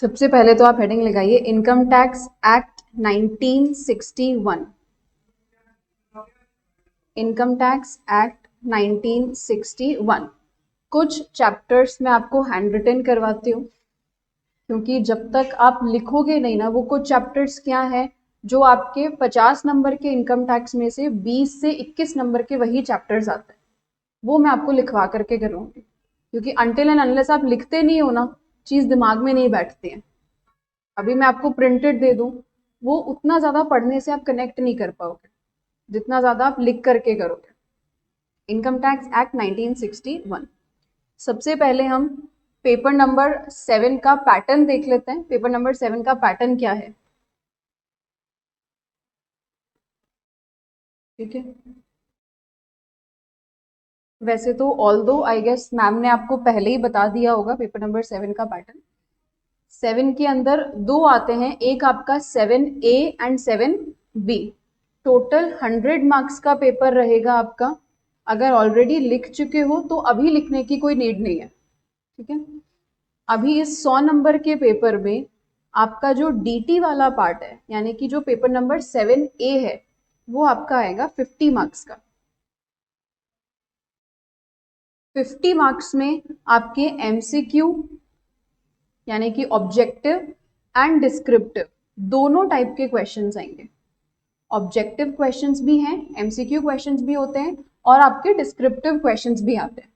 सबसे पहले तो आप हेडिंग लगाइए income tax act 1961। Income tax act 1961। कुछ चैप्टर्स में आपको हैंड रिटन करवाती हूँ, क्योंकि जब तक आप लिखोगे नहीं ना, वो कुछ चैप्टर्स क्या है जो आपके 50 नंबर के इनकम टैक्स में से 20 से 21 नंबर के वही चैप्टर्स आते हैं, वो मैं आपको लिखवा करके करूँगी, क्योंकि अनटिल एंड अनलेस आप लिखते नहीं हो ना, चीज़ दिमाग में नहीं बैठती है। अभी मैं आपको प्रिंटेड दे दूं, वो उतना ज़्यादा पढ़ने से आप कनेक्ट नहीं कर पाओगे जितना ज़्यादा आप लिख करके करोगे। Income tax act 1961। सबसे पहले हम पेपर नंबर 7 का पैटर्न देख लेते हैं। पेपर नंबर 7 का पैटर्न क्या है, ठीक है। वैसे तो ऑल्दो आई गेस मैम ने आपको पहले ही बता दिया होगा पेपर नंबर 7 का पैटर्न। 7 के अंदर दो आते हैं, एक आपका 7A and 7B। Total 100 marks का पेपर रहेगा आपका। अगर ऑलरेडी लिख चुके हो तो अभी लिखने की कोई नीड नहीं है, ठीक है। अभी इस 100 नंबर के पेपर में आपका जो DT वाला पार्ट है, यानी कि जो पेपर नंबर 7A है, वो आपका आएगा 50 मार्क्स का। 50 मार्क्स में आपके MCQ यानी कि ऑब्जेक्टिव एंड डिस्क्रिप्टिव दोनों टाइप के क्वेश्चंस आएंगे। ऑब्जेक्टिव क्वेश्चंस भी हैं, MCQ क्वेश्चंस भी होते हैं, और आपके डिस्क्रिप्टिव क्वेश्चंस भी आते हैं।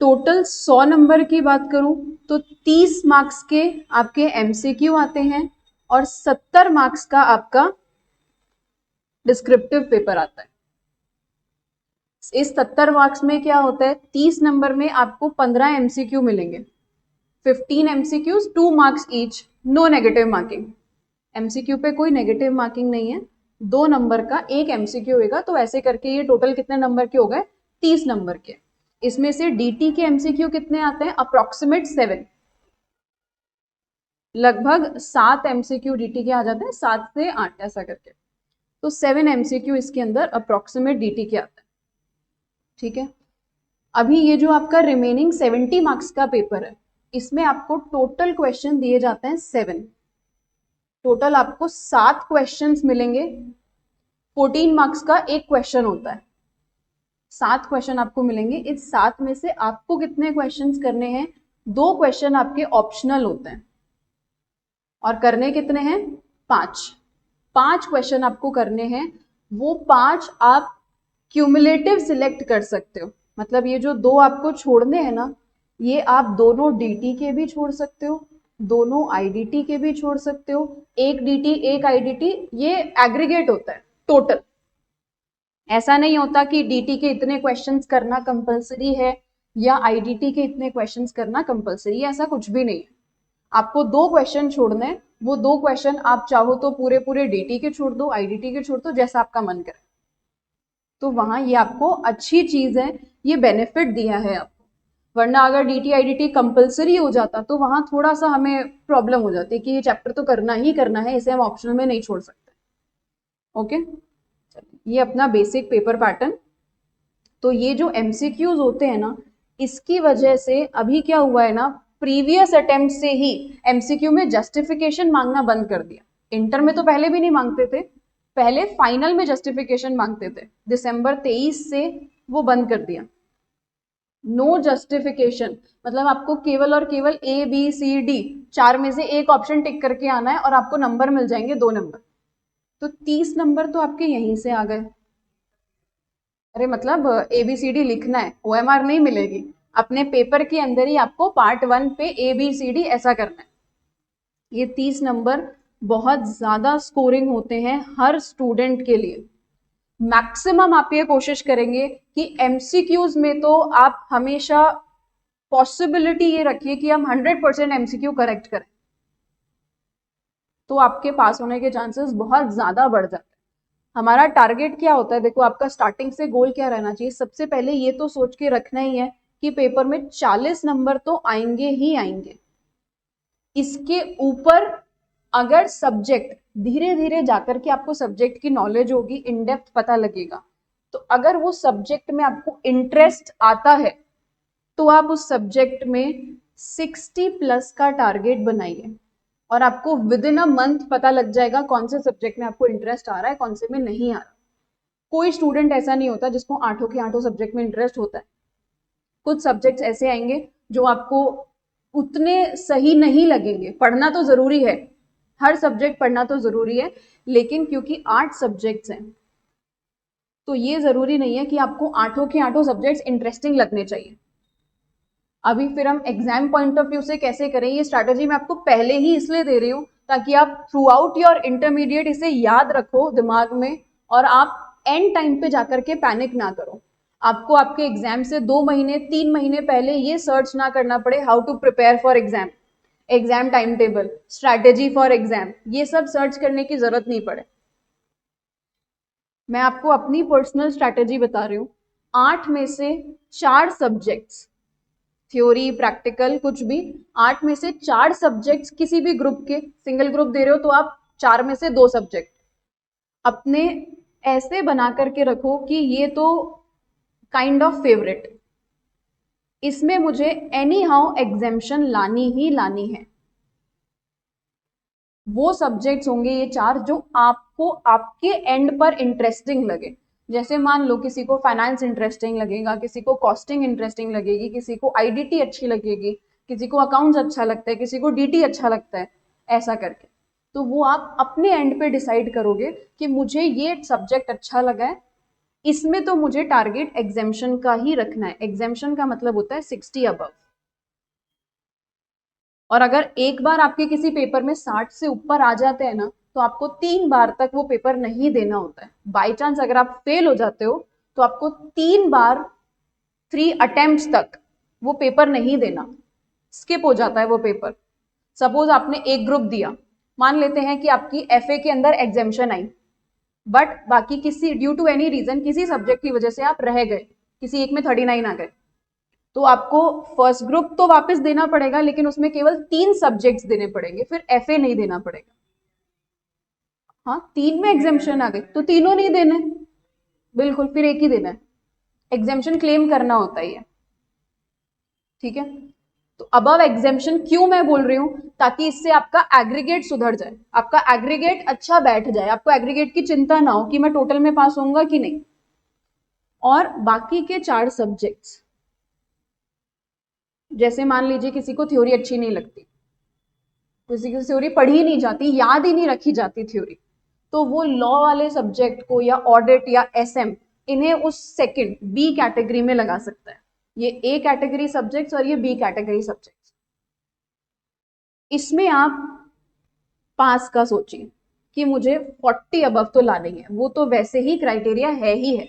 टोटल 100 नंबर की बात करूं तो 30 मार्क्स के आपके MCQ आते हैं और 70 मार्क्स का आपका डिस्क्रिप्टिव पेपर आता है। इस 70 मार्क्स में क्या होता है, 30 नंबर में आपको 15 MCQ मिलेंगे। 15 MCQs, 2 marks each, no negative marking. MCQ पे कोई नेगेटिव मार्किंग नहीं है, 2 नंबर का एक MCQ होगा, तो ऐसे करके ये टोटल कितने नंबर के हो गए, 30 नंबर के। इसमें से DT के MCQ कितने आते हैं, अप्रोक्सीमेट 7, लगभग 7 MCQ DT के आ जाते हैं, 7 से 8 ऐसा करके। तो 7 MCQ इसके अंदर अप्रोक्सीमेट DT के आते हैं, ठीक है। अभी ये जो आपका रिमेनिंग 70 मार्क्स का पेपर है, इसमें आपको टोटल क्वेश्चन दिए जाते हैं 7। टोटल आपको 7 क्वेश्चंस मिलेंगे। 14 मार्क्स का एक क्वेश्चन होता है। 7 क्वेश्चन आपको मिलेंगे। इस 7 में से आपको कितने क्वेश्चंस करने हैं, 2 क्वेश्चन आपके ऑप्शनल होते हैं, और करने कितने हैं, 5 क्वेश्चन आपको करने हैं। वो 5 आप क्यूमुलेटिव सिलेक्ट कर सकते हो, मतलब ये जो 2 आपको छोड़ने हैं ना, ये आप दोनों DT के भी छोड़ सकते हो, दोनों IDT के भी छोड़ सकते हो। एक DT एक IDT, ये एग्रीगेट होता है टोटल। ऐसा नहीं होता कि DT के इतने क्वेश्चंस करना कंपलसरी है या IDT के इतने क्वेश्चंस करना कंपलसरी है, ऐसा कुछ भी नहीं है। आपको 2 क्वेश्चन छोड़ने हैं, वो 2 क्वेश्चन आप चाहो तो पूरे पूरे DT के छोड़ दो, IDT के छोड़ दो, जैसा आपका मन करे। तो वहां ये आपको अच्छी चीज है, ये बेनिफिट दिया है आपको। वरना अगर DT IDT कंपलसरी हो जाता तो वहां थोड़ा सा हमें प्रॉब्लम हो जाती कि ये चैप्टर तो करना ही करना है, इसे हम ऑप्शनल में नहीं छोड़ सकते। ओके, ये अपना बेसिक पेपर पैटर्न। तो ये जो MCQs होते हैं ना, इसकी वजह से अभी क्या हुआ है ना, प्रीवियस अटेम्प्ट से ही MCQ में जस्टिफिकेशन मांगना बंद कर दिया। इंटर में तो पहले भी नहीं मांगते थे, पहले फाइनल में जस्टिफिकेशन मांगते थे, दिसंबर 23 से वो बंद कर दिया। नो जस्टिफिकेशन, मतलब आपको केवल और केवल ABCD 4 में से एक ऑप्शन टिक करके आना है और आपको नंबर मिल जाएंगे 2 नंबर। तो 30 नंबर तो आपके यहीं से आ गए। अरे मतलब ABCD लिखना है, OMR नहीं मिलेगी, अपने पेपर के अंदर ही आपको पार्ट 1 पे ABCD ऐसा करना है। ये 30 नंबर बहुत ज्यादा स्कोरिंग होते हैं हर स्टूडेंट के लिए। मैक्सिमम आप ये कोशिश करेंगे कि MCQs में तो आप हमेशा पॉसिबिलिटी ये रखिए कि हम 100% MCQ करेक्ट करें, तो आपके पास होने के चांसेस बहुत ज्यादा बढ़ जाते हैं। हमारा टारगेट क्या होता है, देखो आपका स्टार्टिंग से गोल क्या रहना चाहिए, सबसे पहले ये तो सोच के रखना ही है कि पेपर में 40 नंबर तो आएंगे ही आएंगे। इसके ऊपर अगर सब्जेक्ट धीरे धीरे जाकर के आपको सब्जेक्ट की नॉलेज होगी, इन डेप्थ पता लगेगा, तो अगर वो सब्जेक्ट में आपको इंटरेस्ट आता है तो आप उस सब्जेक्ट में 60 प्लस का टारगेट बनाइए। और आपको विद इन अ मंथ पता लग जाएगा कौन से सब्जेक्ट में आपको इंटरेस्ट आ रहा है, कौन से में नहीं आ रहा। कोई स्टूडेंट ऐसा नहीं होता जिसको आठों के आठों सब्जेक्ट में इंटरेस्ट होता है। कुछ सब्जेक्ट्स ऐसे आएंगे जो आपको उतने सही नहीं लगेंगे। पढ़ना तो जरूरी है, हर सब्जेक्ट पढ़ना तो जरूरी है, लेकिन क्योंकि 8 सब्जेक्ट्स हैं तो ये जरूरी नहीं है कि आपको आठों के आठों सब्जेक्ट्स इंटरेस्टिंग लगने चाहिए। अभी फिर हम एग्जाम पॉइंट ऑफ व्यू से कैसे करें, ये स्ट्रैटेजी मैं आपको पहले ही इसलिए दे रही हूँ ताकि आप थ्रू आउट योर इंटरमीडिएट इसे याद रखो दिमाग में, और आप एंड टाइम पे जाकर के पैनिक ना करो। आपको आपके एग्जाम से 2 महीने 3 महीने पहले ये सर्च ना करना पड़े how to prepare for exam, exam time table, strategy for exam, ये सब सर्च करने की जरूरत नहीं पड़े। मैं आपको अपनी पर्सनल स्ट्रैटेजी बता रही हूँ। 8 में से 4 सब्जेक्ट्स, थ्योरी प्रैक्टिकल कुछ भी, 8 में से 4 सब्जेक्ट्स किसी भी ग्रुप के, सिंगल ग्रुप दे रहे हो तो आप 4 में से 2 सब्जेक्ट अपने ऐसे बना करके रखो कि ये तो काइंड ऑफ फेवरेट, इसमें मुझे एनी हाउ एग्जेम्पशन लानी ही लानी है। वो सब्जेक्ट्स होंगे ये 4 जो आपको आपके एंड पर इंटरेस्टिंग लगे। जैसे मान लो किसी को फाइनेंस इंटरेस्टिंग लगेगा, किसी को कॉस्टिंग इंटरेस्टिंग लगेगी, किसी को आईडीटी अच्छी लगेगी, किसी को अकाउंट्स अच्छा लगता है, किसी को डीटी अच्छा लगता है, ऐसा करके। तो वो आप अपने एंड पे डिसाइड करोगे कि मुझे ये सब्जेक्ट अच्छा लगा है, इसमें तो मुझे टारगेट एग्जेम्पशन का ही रखना है। एग्जेम्पशन का मतलब होता है 60 अबव। और अगर एक बार आपके किसी पेपर में 60 से ऊपर आ जाते हैं ना, तो आपको 3 बार तक वो पेपर नहीं देना होता है। बाई चांस अगर आप फेल हो जाते हो तो आपको 3 बार 3 अटेम्प्ट्स तक वो पेपर नहीं देना, स्किप हो जाता है वो पेपर। सपोज आपने एक ग्रुप दिया, मान लेते हैं कि आपकी एफए के अंदर एग्जेम्पशन आई, बट बाकी किसी ड्यू टू एनी रीजन किसी सब्जेक्ट की वजह से आप रह गए, किसी एक में 39 आ गए, तो आपको फर्स्ट ग्रुप तो वापस देना पड़ेगा, लेकिन उसमें केवल 3 सब्जेक्ट्स देने पड़ेंगे, फिर एफए नहीं देना पड़ेगा। हाँ, 3 में एग्जेम्पशन आ गई तो तीनों नहीं देने, बिल्कुल फिर एक ही देना है। एग्जेम्पशन क्लेम करना होता है ये, ठीक है। तो अबव एग्जेम्पशन क्यों मैं बोल रही हूं, ताकि इससे आपका एग्रीगेट सुधर जाए, आपका एग्रीगेट अच्छा बैठ जाए, आपको एग्रीगेट की चिंता ना हो कि मैं टोटल में पास होऊंगा कि नहीं। और बाकी के 4 सब्जेक्ट्स, जैसे मान लीजिए किसी को थ्योरी अच्छी नहीं लगती, किसी की थ्योरी पढ़ी नहीं जाती, याद ही नहीं रखी जाती थ्योरी, तो वो लॉ वाले सब्जेक्ट को या ऑडिट या एसएम, इन्हें उस सेकंड बी कैटेगरी में लगा सकता है। ये ए कैटेगरी सब्जेक्ट्स और ये बी कैटेगरी सब्जेक्ट्स। इसमें आप पास का सोचिए कि मुझे 40 अबव तो लानी है, वो तो वैसे ही क्राइटेरिया है ही है।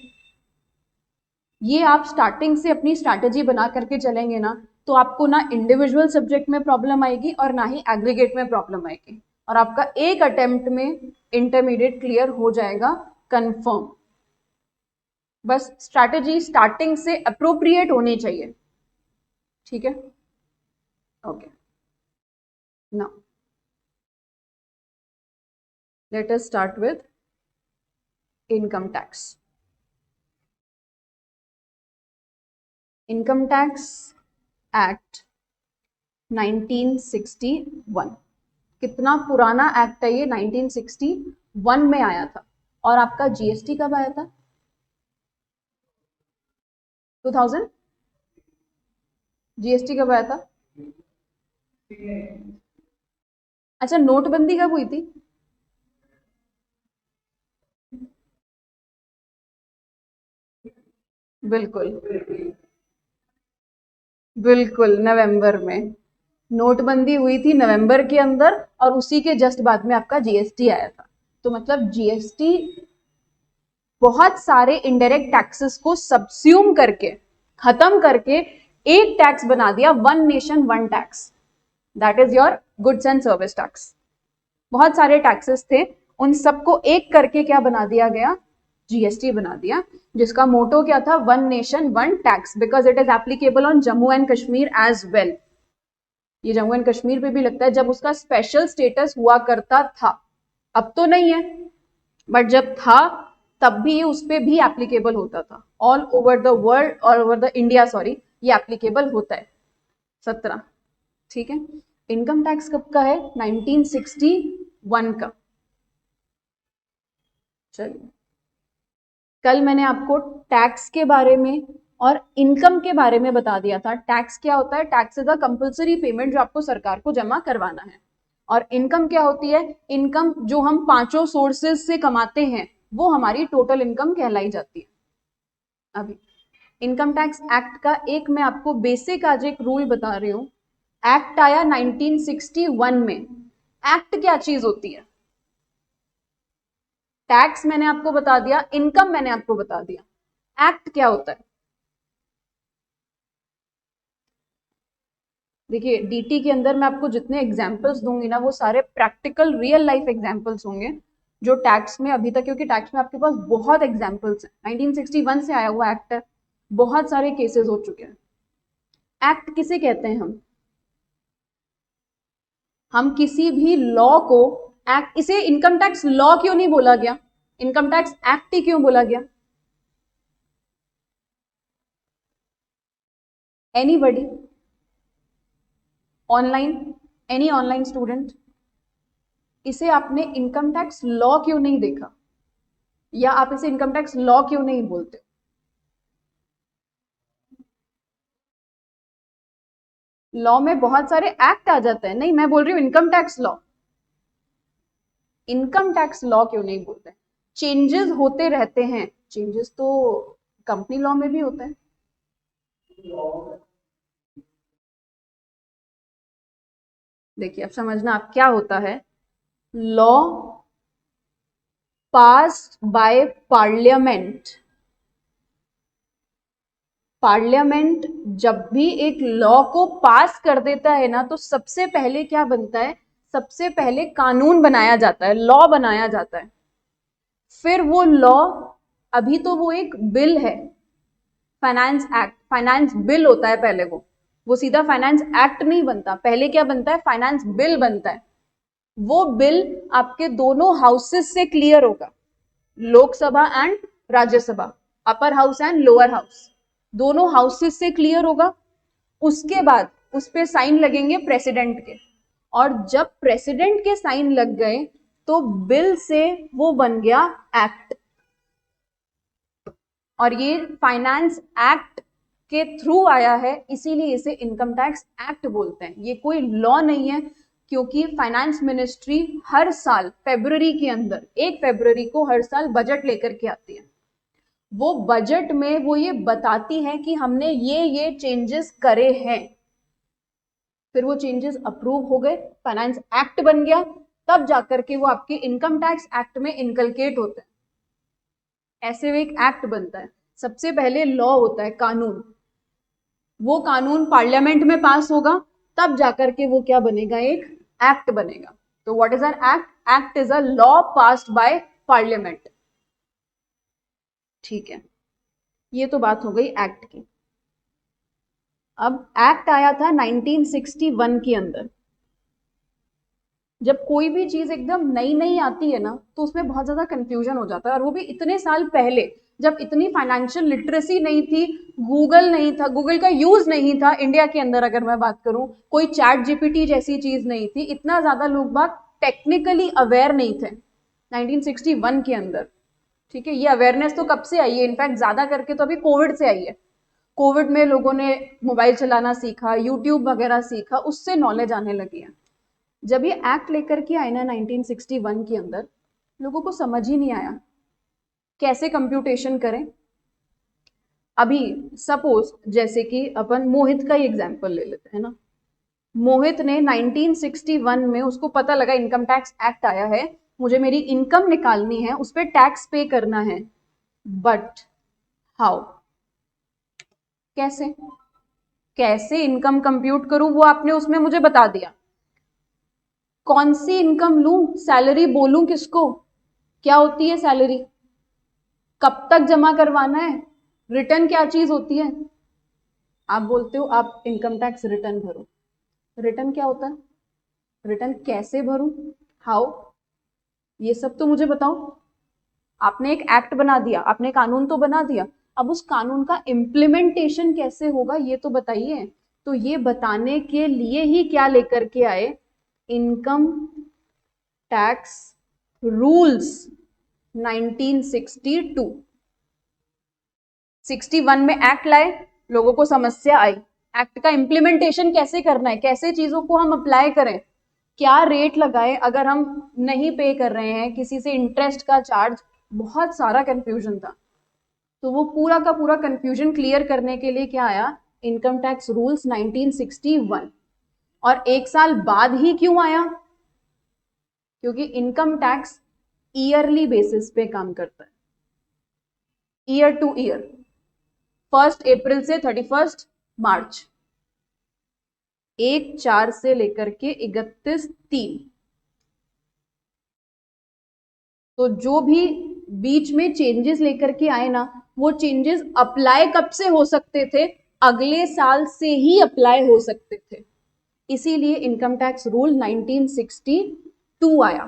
ये आप स्टार्टिंग से अपनी स्ट्रैटेजी बना करके चलेंगे ना, तो आपको ना इंडिविजुअल सब्जेक्ट में प्रॉब्लम आएगी और ना ही एग्रीगेट में प्रॉब्लम आएगी, और आपका एक अटेम्प्ट में इंटरमीडिएट क्लियर हो जाएगा कंफर्म। बस स्ट्रैटेजी स्टार्टिंग से अप्रोप्रिएट होनी चाहिए, ठीक है। Okay, now let us start with income tax. Income tax act 1961, कितना पुराना एक्ट है ये, 1961 में आया था। और आपका जीएसटी कब आया था? 2000। जीएसटी कब आया था? अच्छा, नोटबंदी कब हुई थी? बिल्कुल बिल्कुल, नवंबर में नोटबंदी हुई थी, नवंबर के अंदर, और उसी के जस्ट बाद में आपका जीएसटी आया था। तो मतलब जीएसटी बहुत सारे इनडायरेक्ट टैक्सेस को सबस्यूम करके, खत्म करके एक टैक्स बना दिया, one nation one tax, that is your goods and service tax. बहुत सारे टैक्सेस थे, उन सबको एक करके क्या बना दिया गया? जीएसटी बना दिया, जिसका मोटो क्या था? One nation one tax, because it is applicable on Jammu and Kashmir as well. ये जम्मू एंड कश्मीर पे भी लगता है, जब उसका स्पेशल स्टेटस हुआ करता था, अब तो नहीं है, बट जब था तब भी ये उस पर भी एप्लीकेबल होता था। All over the world, all over the India, sorry, ये एप्लीकेबल होता है। 17, ठीक है। इनकम टैक्स कब का है? 1961 का। चलिए, कल मैंने आपको टैक्स के बारे में और इनकम के बारे में बता दिया था। टैक्स क्या होता है? Tax is a compulsory payment जो आपको सरकार को जमा करवाना है। और इनकम क्या होती है? इनकम जो हम पांचों सोर्सेज से कमाते हैं वो हमारी टोटल इनकम कहलाई जाती है। अभी इनकम टैक्स एक्ट का एक मैं आपको बेसिक आज एक रूल बता रही हूं। एक्ट आया 1961 में। एक्ट क्या चीज होती है? टैक्स मैंने आपको बता दिया, इनकम मैंने आपको बता दिया, एक्ट क्या होता है? देखिए, डीटी के अंदर मैं आपको जितने एग्जांपल्स दूंगी ना वो सारे प्रैक्टिकल रियल लाइफ एग्जांपल्स होंगे जो टैक्स में अभी तक, क्योंकि टैक्स में आपके पास बहुत एग्जांपल्स हैं। 1961 से आया हुआ एक्ट है, बहुत सारे केसेस हो चुके हैं। एक्ट किसे कहते हैं? हम किसी भी लॉ को एक्ट, इसे इनकम टैक्स लॉ क्यों नहीं बोला गया? इनकम टैक्स एक्ट ही क्यों बोला गया? Anybody? Online? Any online student? इसे आपने इनकम टैक्स लॉ क्यों नहीं देखा, या आप इसे इनकम टैक्स लॉ क्यों नहीं बोलते? लॉ में बहुत सारे एक्ट आ जाते हैं। नहीं, मैं बोल रही हूं income tax law. Income tax law क्यों नहीं बोलते? चेंजेस होते रहते हैं। चेंजेस तो कंपनी लॉ में भी होते हैं। देखिए, अब समझना आप क्या होता है। Law passed by parliament. Parliament जब भी एक लॉ को पास कर देता है ना, तो सबसे पहले क्या बनता है? सबसे पहले कानून बनाया जाता है, लॉ बनाया जाता है। फिर वो लॉ, अभी तो वो एक बिल है, फाइनेंस एक्ट, फाइनेंस बिल होता है पहले। वो सीधा फाइनेंस एक्ट नहीं बनता, पहले क्या बनता है? फाइनेंस बिल बनता है। वो बिल आपके दोनों हाउसेस से क्लियर होगा, Lok Sabha and Rajya Sabha, upper house and lower house, दोनों हाउसेस से क्लियर होगा। उसके बाद उस पे साइन लगेंगे प्रेसिडेंट के, और जब प्रेसिडेंट के साइन लग गए तो बिल से वो बन गया एक्ट। और ये फाइनेंस एक्ट के थ्रू आया है, इसीलिए इसे इनकम टैक्स एक्ट बोलते हैं। ये कोई लॉ नहीं है, क्योंकि फाइनेंस मिनिस्ट्री हर साल फरवरी के अंदर, 1 फरवरी को हर साल बजट लेकर के आती है। वो बजट में वो ये बताती है कि हमने ये चेंजेस करे हैं। फिर वो चेंजेस अप्रूव हो गए, फाइनेंस एक्ट बन गया, तब जाकर के वो आपके इनकम टैक्स एक्ट में इनकलकेट होते हैं। ऐसे एक एक्ट बनता है। सबसे पहले लॉ होता है, कानून। वो कानून पार्लियामेंट में पास होगा, तब जाकर के वो क्या बनेगा? एक एक्ट बनेगा। तो what is an act? Act is a law passed by parliament. ठीक है, ये तो बात हो गई एक्ट की। अब एक्ट आया था 1961 के अंदर। जब कोई भी चीज एकदम नई नई आती है ना, तो उसमें बहुत ज्यादा कंफ्यूजन हो जाता है, और वो भी इतने साल पहले, जब इतनी फाइनेंशियल लिटरेसी नहीं थी, गूगल नहीं था, गूगल का यूज नहीं था इंडिया के अंदर। अगर मैं बात करूं, कोई चैट जीपीटी जैसी चीज नहीं थी, इतना ज्यादा लोग बात टेक्निकली अवेयर नहीं थे 1961 के अंदर। ठीक है, ये अवेयरनेस तो कब से आई है? इनफैक्ट ज्यादा करके तो अभी कोविड से आई है। कोविड में लोगों ने मोबाइल चलाना सीखा, यूट्यूब वगैरह सीखा, उससे नॉलेज आने लगी है। जब ये एक्ट लेकर के आए ना 1961 के अंदर, लोगों को समझ ही नहीं आया कैसे कंप्यूटेशन करें। अभी सपोज जैसे कि अपन मोहित का ही एग्जांपल ले लेते हैं ना। मोहित ने 1961 में, उसको पता लगा इनकम टैक्स एक्ट आया है, मुझे मेरी इनकम निकालनी है, उस पर टैक्स पे करना है। But how? कैसे? कैसे इनकम कंप्यूट करूं, वो आपने उसमें मुझे बता दिया। कौन सी इनकम लूं? सैलरी बोलूं किसको? क्या होती है सैलरी? कब तक जमा करवाना है? रिटर्न क्या चीज होती है? आप बोलते हो आप इनकम टैक्स रिटर्न भरो। रिटर्न क्या होता है? रिटर्न कैसे भरूं? हाउ? ये सब तो मुझे बताओ। आपने एक एक्ट बना दिया, आपने कानून तो बना दिया, अब उस कानून का इम्प्लीमेंटेशन कैसे होगा ये तो बताइए। तो ये बताने के लिए ही क्या लेकर के आए, इनकम टैक्स रूल्स 1962। 61 में एक्ट लाए, लोगों को समस्या आई, एक्ट का इम्प्लीमेंटेशन कैसे करना है, कैसे चीजों को हम अप्लाई करें, क्या रेट लगाए अगर हम नहीं पे कर रहे हैं, किसी से इंटरेस्ट का चार्ज, बहुत सारा कंफ्यूजन था। तो वो पूरा का पूरा कंफ्यूजन क्लियर करने के लिए क्या आया, इनकम टैक्स रूल्स 1961। और एक साल बाद ही क्यों आया, क्योंकि इनकम टैक्स ईयरली बेसिस पे काम करता है, ईयर टू ईयर, 1 अप्रैल से 31 मार्च, 1/4 से लेकर के 31/3। तो जो भी बीच में चेंजेस लेकर के आए ना, वो चेंजेस अप्लाई कब से हो सकते थे, अगले साल से ही अप्लाई हो सकते थे। इसीलिए इनकम टैक्स रूल 1962 आया।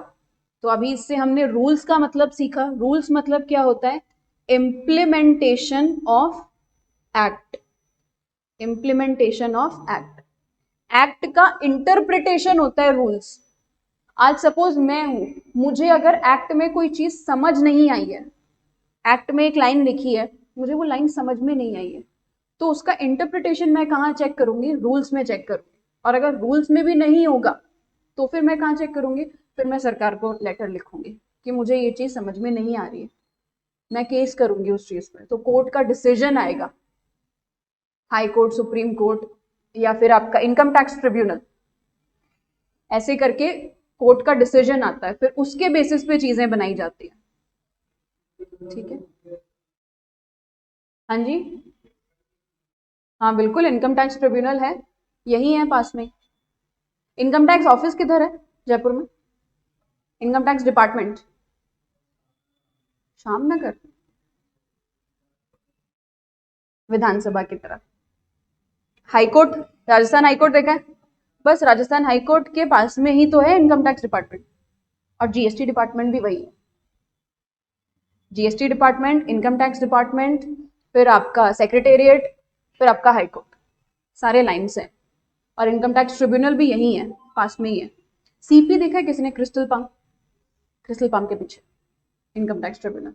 तो अभी इससे हमने रूल्स का मतलब सीखा। रूल्स मतलब क्या होता है, implementation of act, implementation of act. Act का इंटरप्रिटेशन होता है रूल्स। आज सपोज मैं हूं, मुझे अगर एक्ट में कोई चीज समझ नहीं आई है, एक्ट में एक लाइन लिखी है, मुझे वो लाइन समझ में नहीं आई है, तो उसका इंटरप्रिटेशन मैं कहाँ चेक करूंगी, रूल्स में चेक करूंगी। और अगर रूल्स में भी नहीं होगा तो फिर मैं कहाँ चेक करूंगी, फिर मैं सरकार को लेटर लिखूंगी कि मुझे ये चीज समझ में नहीं आ रही है, मैं केस करूंगी उस चीज पे, तो कोर्ट का डिसीजन आएगा, हाई कोर्ट, सुप्रीम कोर्ट, या फिर आपका इनकम टैक्स ट्रिब्यूनल, ऐसे करके कोर्ट का डिसीजन आता है, फिर उसके बेसिस पे चीजें बनाई जाती है। ठीक है, हाँ जी, हाँ बिल्कुल, इनकम टैक्स ट्रिब्यूनल है, यही है पास में। इनकम टैक्स ऑफिस किधर है जयपुर में, इनकम टैक्स डिपार्टमेंट श्यामनगर, विधानसभा की तरफ। हाईकोर्ट, राजस्थान हाईकोर्ट देखा है, बस राजस्थान हाईकोर्ट के पास में ही तो है इनकम टैक्स डिपार्टमेंट, और जीएसटी डिपार्टमेंट भी वही है। GST department, income tax department, फिर आपका सेक्रेटेरिएट, फिर आपका हाईकोर्ट, सारे लाइन्स हैं। और इनकम टैक्स ट्रिब्यूनल भी यही है, पास में ही है। सीपी देखा है किसी ने, क्रिस्टल पाम, क्रिस्टल पाम के पीछे इनकम टैक्स ट्रिब्यूनल।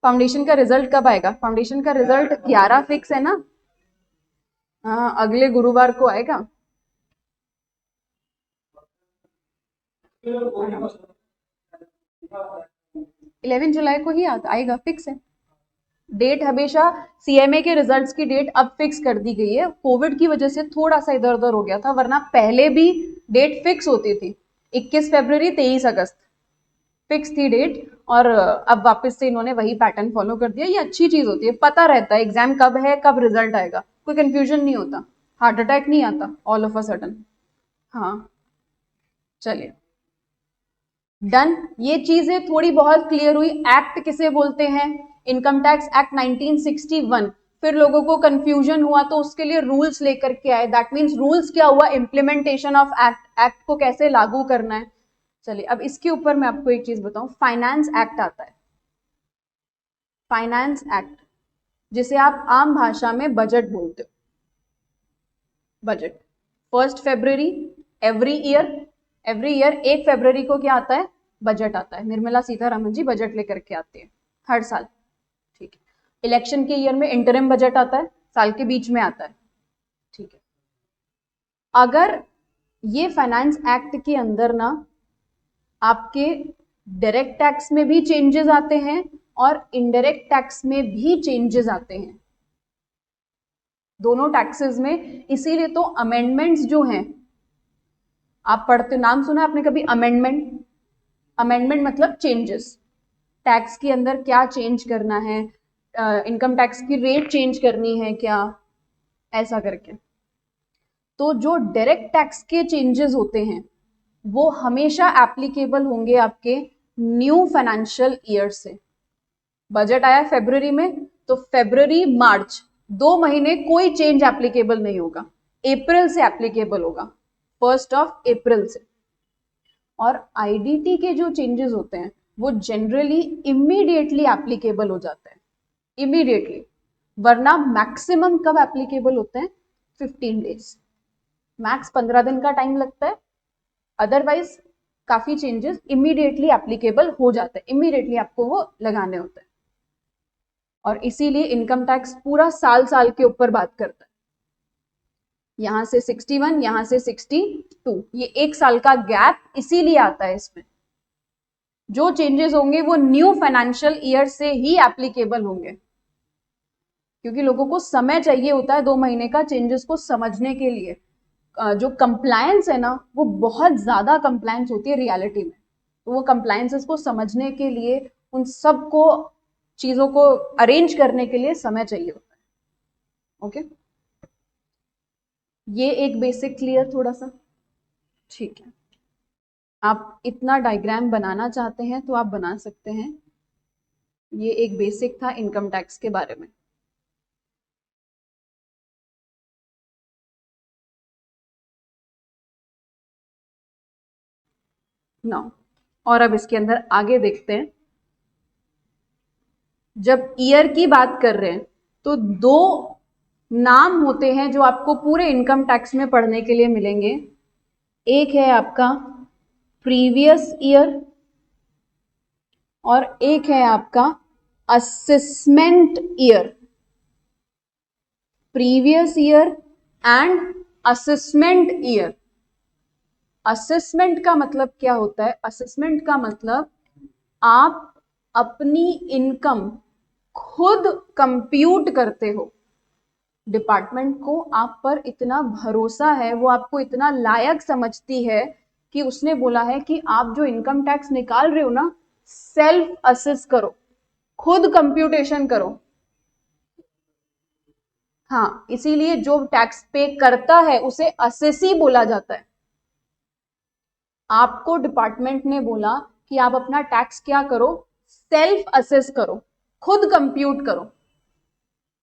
फाउंडेशन का रिजल्ट कब आएगा, फाउंडेशन का रिजल्ट 11 फिक्स है ना, हाँ अगले गुरुवार को आएगा। 11 जुलाई को ही आएगा, फिक्स है डेट। हमेशा सीएमए के रिजल्ट्स की डेट अब फिक्स कर दी गई है, कोविड की वजह से थोड़ा सा इधर उधर हो गया था, वरना पहले भी डेट फिक्स होती थी, 21 फरवरी 23 अगस्त फिक्स थी डेट। और अब वापस से इन्होंने वही पैटर्न फॉलो कर दिया। ये अच्छी चीज होती है, पता रहता है एग्जाम कब है, कब रिजल्ट आएगा, कोई कंफ्यूजन नहीं होता, हार्ट अटैक नहीं आता ऑल ऑफ अ सडन। हाँ चलिए डन, ये चीजें थोड़ी बहुत क्लियर हुई। एक्ट किसे बोलते हैं, इनकम टैक्स एक्ट 1961। फिर लोगों को कंफ्यूजन हुआ तो उसके लिए रूल्स लेकर के आए, दैट मीन्स रूल्स क्या हुआ, इम्प्लीमेंटेशन ऑफ एक्ट, एक्ट को कैसे लागू करना है। चलिए अब इसके ऊपर मैं आपको एक चीज बताऊं, फाइनेंस एक्ट आता है, फाइनेंस एक्ट, जिसे आप आम भाषा में बजट बोलते हो। बजट 1 फरवरी एवरी ईयर, एवरी ईयर 1 फरवरी को क्या आता है, बजट आता है। निर्मला सीतारमन जी बजट लेकर के आते हैं हर साल। ठीक है, इलेक्शन के ईयर में इंटरिम बजट आता है, साल के बीच में आता है। ठीक है, अगर ये फाइनेंस एक्ट के अंदर ना आपके डायरेक्ट टैक्स में भी चेंजेस आते हैं और इनडायरेक्ट टैक्स में भी चेंजेस आते हैं, दोनों टैक्सेस में। इसीलिए तो अमेंडमेंट्स जो हैं, आप पढ़ते, नाम सुना आपने कभी अमेंडमेंट, अमेंडमेंट मतलब चेंजेस, टैक्स के अंदर क्या चेंज करना है, इनकम टैक्स की रेट चेंज करनी है क्या, ऐसा करके। तो जो डायरेक्ट टैक्स के चेंजेस होते हैं वो हमेशा एप्लीकेबल होंगे आपके न्यू फाइनेंशियल ईयर से। बजट आया फरवरी में, तो फरवरी मार्च 2 महीने कोई चेंज एप्लीकेबल नहीं होगा, अप्रैल से एप्लीकेबल होगा, 1 अप्रैल से। और आईडीटी के जो चेंजेस होते हैं वो जनरली इमीडिएटली एप्लीकेबल हो जाते हैं, इमीडिएटली वरना मैक्सिमम कब एप्लीकेबल होते हैं? 15 डेज, मैक्स 15 दिन का टाइम लगता है। अदरवाइज काफी चेंजेस इमीडिएटली एप्लीकेबल हो जाते हैं, इमीडिएटली आपको वो लगाने होते हैं। और इसीलिए इनकम टैक्स पूरा साल साल के ऊपर बात करता है। यहां से 61, यहां से 62, ये एक साल का गैप इसीलिए आता है इसमें। जो चेंजेस होंगे वो न्यू फाइनेंशियल ईयर से ही एप्लीकेबल होंगे, क्योंकि लोगों को समय चाहिए होता है 2 महीने का चेंजेस को समझने के लिए। जो कंप्लायंस है ना, वो बहुत ज्यादा कंप्लायंस होती है रियलिटी में, तो वो कंप्लायंसेस को समझने के लिए, उन सब को चीजों को अरेंज करने के लिए समय चाहिए होता है। ओके, ये एक बेसिक क्लियर थोड़ा सा, ठीक है। आप इतना डायग्राम बनाना चाहते हैं तो आप बना सकते हैं। ये एक बेसिक था इनकम टैक्स के बारे में। नाउ, और अब इसके अंदर आगे देखते हैं। जब ईयर की बात कर रहे हैं तो 2 नाम होते हैं जो आपको पूरे इनकम टैक्स में पढ़ने के लिए मिलेंगे। एक है आपका प्रीवियस ईयर और एक है आपका assessment year. Previous year and assessment year. Assessment का मतलब क्या होता है? असेसमेंट का मतलब आप अपनी इनकम खुद कंप्यूट करते हो। डिपार्टमेंट को आप पर इतना भरोसा है, वो आपको इतना लायक समझती है कि उसने बोला है कि आप जो इनकम टैक्स निकाल रहे हो ना, सेल्फ असेस करो, खुद कंप्यूटेशन करो। हाँ, इसीलिए जो टैक्स पे करता है उसे असेसी बोला जाता है। आपको डिपार्टमेंट ने बोला कि आप अपना टैक्स क्या करो? सेल्फ असेस करो, खुद कंप्यूट करो,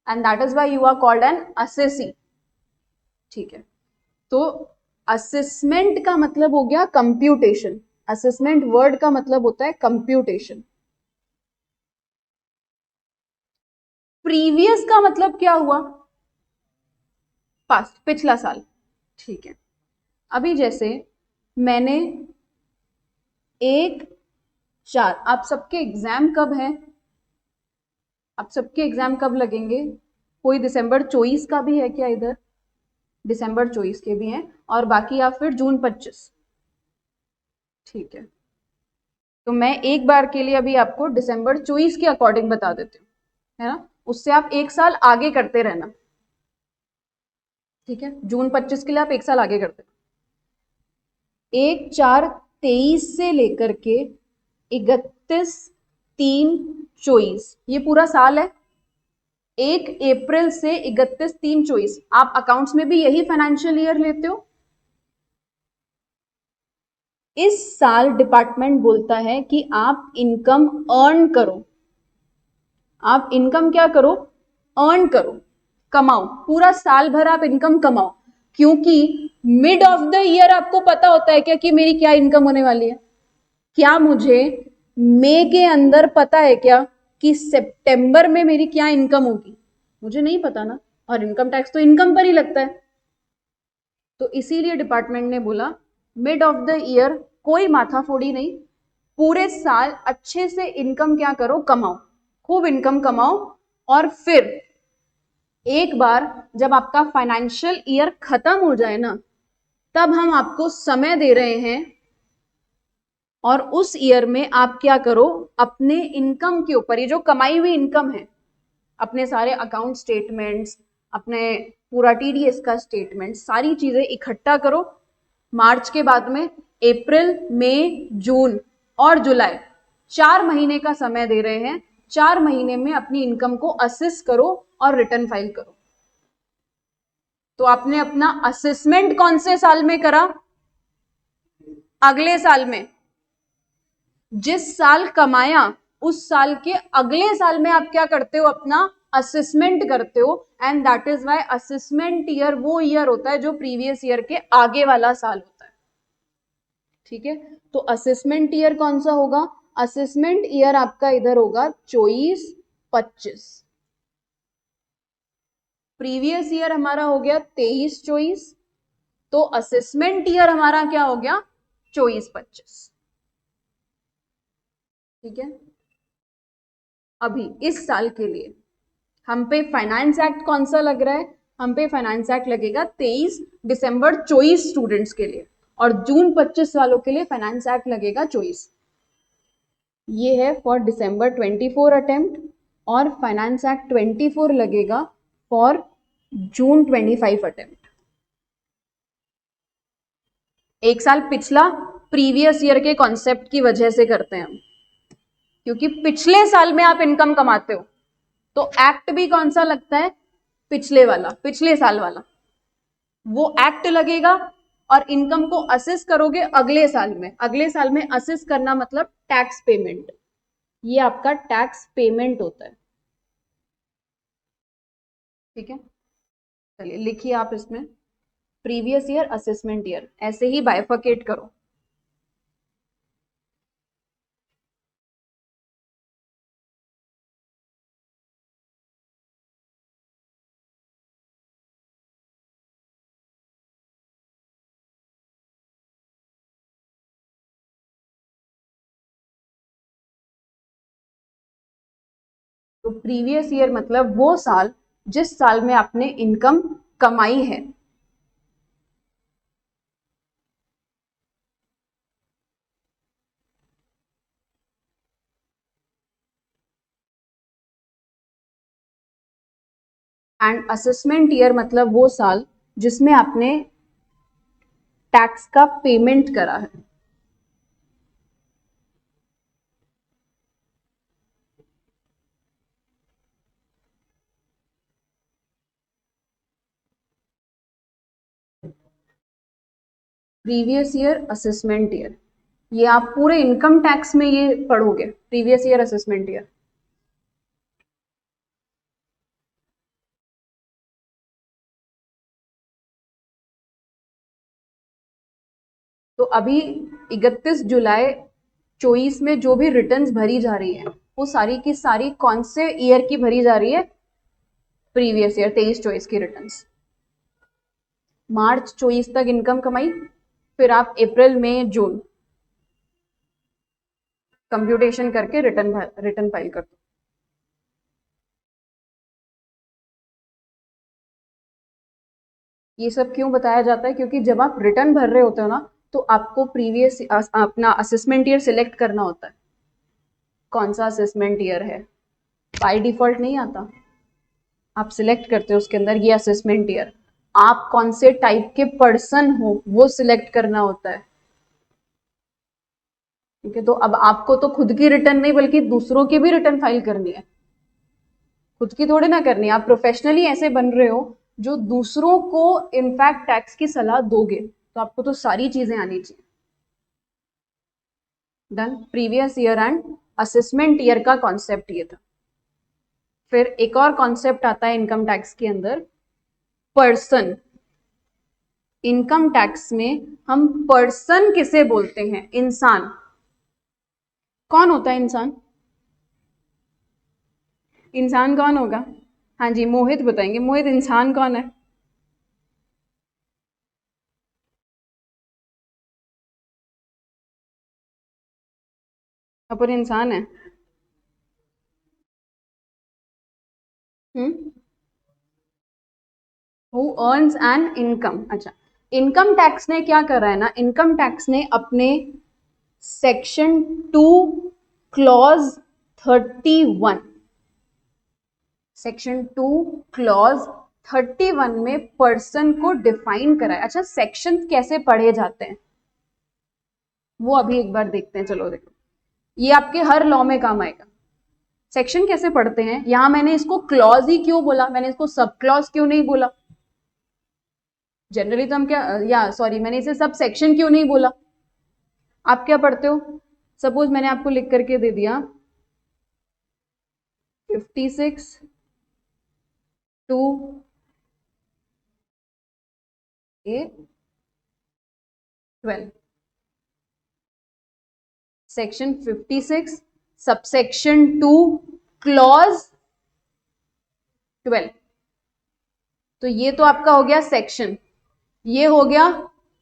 and that is why you are called an assessee. ठीक है, तो असेसमेंट का मतलब हो गया कंप्यूटेशन। असेसमेंट वर्ड का मतलब होता है कंप्यूटेशन। प्रीवियस का मतलब क्या हुआ? पास्ट, पिछला साल। ठीक है, अभी जैसे मैंने 1/4, आप सबके एग्जाम कब है? आप सबके एग्जाम कब लगेंगे? कोई दिसंबर 24 का भी है क्या इधर? दिसंबर 24 के भी हैं, और बाकी आप फिर जून 25। ठीक है, तो मैं एक बार के लिए अभी आपको दिसंबर 24 के अकॉर्डिंग बता देती हूँ, है ना? उससे आप एक साल आगे करते रहना। ठीक है, जून 25 के लिए आप एक साल आगे करते रहना। 1/4/23 से लेकर के 31/3/24, ये पूरा साल है। 1 अप्रैल से 31/3/24। आप अकाउंट्स में भी यही फाइनेंशियल ईयर लेते हो। इस साल डिपार्टमेंट बोलता है कि आप इनकम अर्न करो। आप इनकम क्या करो? अर्न करो, कमाओ, पूरा साल भर आप इनकम कमाओ। क्योंकि मिड ऑफ द ईयर आपको पता होता है क्या कि मेरी क्या इनकम होने वाली है? क्या मुझे मई के अंदर पता है क्या कि सितंबर में मेरी क्या इनकम होगी? मुझे नहीं पता ना, और इनकम टैक्स तो इनकम पर ही लगता है। तो इसीलिए डिपार्टमेंट ने बोला मिड ऑफ द ईयर कोई माथाफोड़ी नहीं, पूरे साल अच्छे से इनकम क्या करो? कमाओ, खूब इनकम कमाओ। और फिर एक बार जब आपका फाइनेंशियल ईयर खत्म हो जाए ना, तब हम आपको समय दे रहे हैं, और उस ईयर में आप क्या करो? अपने इनकम के ऊपर, ये जो कमाई हुई इनकम है, अपने सारे अकाउंट स्टेटमेंट्स, अपने पूरा टीडीएस का स्टेटमेंट, सारी चीजें इकट्ठा करो। मार्च के बाद में अप्रैल, मई, जून और जुलाई, 4 महीने का समय दे रहे हैं। 4 महीने में अपनी इनकम को असेस करो और रिटर्न फाइल करो। तो आपने अपना असेसमेंट कौन से साल में करा? अगले साल में। जिस साल कमाया उस साल के अगले साल में आप क्या करते हो? अपना असेसमेंट करते हो। And that is why assessment year वो ईयर होता है जो प्रीवियस ईयर के आगे वाला साल होता है। ठीक है, तो असेसमेंट ईयर कौन सा होगा? असेसमेंट ईयर आपका इधर होगा 24-25। प्रीवियस ईयर हमारा हो गया 23-24, तो असेसमेंट ईयर हमारा क्या हो गया 24-25। ठीक है, अभी इस साल के लिए हम पे फाइनेंस एक्ट कौन सा लग रहा है, हम पे फाइनेंस एक्ट लगेगा 23 दिसंबर 24 स्टूडेंट्स के लिए, और जून 25 वालों के लिए फाइनेंस एक्ट लगेगा 24। ये है फॉर दिसंबर 24 अटेम्प्ट, और फाइनेंस एक्ट 24 लगेगा फॉर जून 25 अटेम्प्ट। एक साल पिछला प्रीवियस ईयर के कॉन्सेप्ट की वजह से करते हैं हम, क्योंकि पिछले साल में आप इनकम कमाते हो, तो एक्ट भी कौन सा लगता है, पिछले वाला, पिछले साल वाला, वो एक्ट लगेगा। और इनकम को असेस करोगे अगले साल में, अगले साल में असेस करना मतलब टैक्स पेमेंट, ये आपका टैक्स पेमेंट होता है। ठीक है, चलिए लिखिए आप इसमें प्रीवियस ईयर असेसमेंट ईयर, ऐसे ही बाइफर्केट करो। तो प्रीवियस ईयर मतलब वो साल जिस साल में आपने इनकम कमाई है। एंड असेसमेंट ईयर मतलब वो साल जिसमें आपने टैक्स का पेमेंट करा है। प्रीवियस ईयर असेसमेंट ईयर, ये आप पूरे इनकम टैक्स में ये पढ़ोगे, प्रीवियस ईयर असेसमेंट ईयर। तो अभी 31 जुलाई 24 में जो भी रिटर्न्स भरी जा रही है, वो सारी की सारी कौन से ईयर की भरी जा रही है, प्रीवियस ईयर 23-24 की रिटर्न्स। मार्च 24 तक इनकम कमाई, फिर आप अप्रैल मई जून कंप्यूटेशन करके रिटर्न फाइल कर दो। ये सब क्यों बताया जाता है, क्योंकि जब आप रिटर्न भर रहे होते हो ना, तो आपको प्रीवियस अपना असेसमेंट ईयर सिलेक्ट करना होता है, कौन सा असेसमेंट ईयर है। बाय डिफॉल्ट नहीं आता, आप सिलेक्ट करते हो उसके अंदर ये असेसमेंट ईयर, आप कौन से टाइप के पर्सन हो वो सिलेक्ट करना होता है। ठीक है, तो अब आपको तो खुद की रिटर्न नहीं बल्कि दूसरों की भी रिटर्न फाइल करनी है, खुद की थोड़ी ना करनी है। आप प्रोफेशनली ऐसे बन रहे हो जो दूसरों को इनफैक्ट टैक्स की सलाह दोगे, तो आपको तो सारी चीजें आनी चाहिए। Done, previous year and assessment year का कॉन्सेप्ट ये था। फिर एक और कॉन्सेप्ट आता है इनकम टैक्स के अंदर, पर्सन। इनकम टैक्स में हम पर्सन किसे बोलते हैं, इंसान। कौन होता है इंसान, इंसान कौन होगा, हाँ जी मोहित बताएंगे, मोहित इंसान कौन है। अपन इंसान है। हम्म, हु अर्न्स एन इनकम। अच्छा, इनकम टैक्स ने क्या करा है ना, इनकम टैक्स ने अपने सेक्शन 2 क्लॉज 31, सेक्शन 2 क्लॉज 31 में पर्सन को डिफाइन करा है। अच्छा, सेक्शन कैसे पढ़े जाते हैं वो अभी एक बार देखते हैं, चलो देखो, ये आपके हर लॉ में काम आएगा। सेक्शन कैसे पढ़ते हैं, यहां मैंने इसको क्लॉज ही क्यों बोला, मैंने इसको सब क्लॉज क्यों नहीं बोला, जनरली तो हम क्या, या सॉरी मैंने इसे सब सेक्शन क्यों नहीं बोला। आप क्या पढ़ते हो, सपोज मैंने आपको लिख करके दे दिया 56 to A 12, section 56 subsection 2 clause 12। तो ये तो आपका हो गया सेक्शन, ये हो गया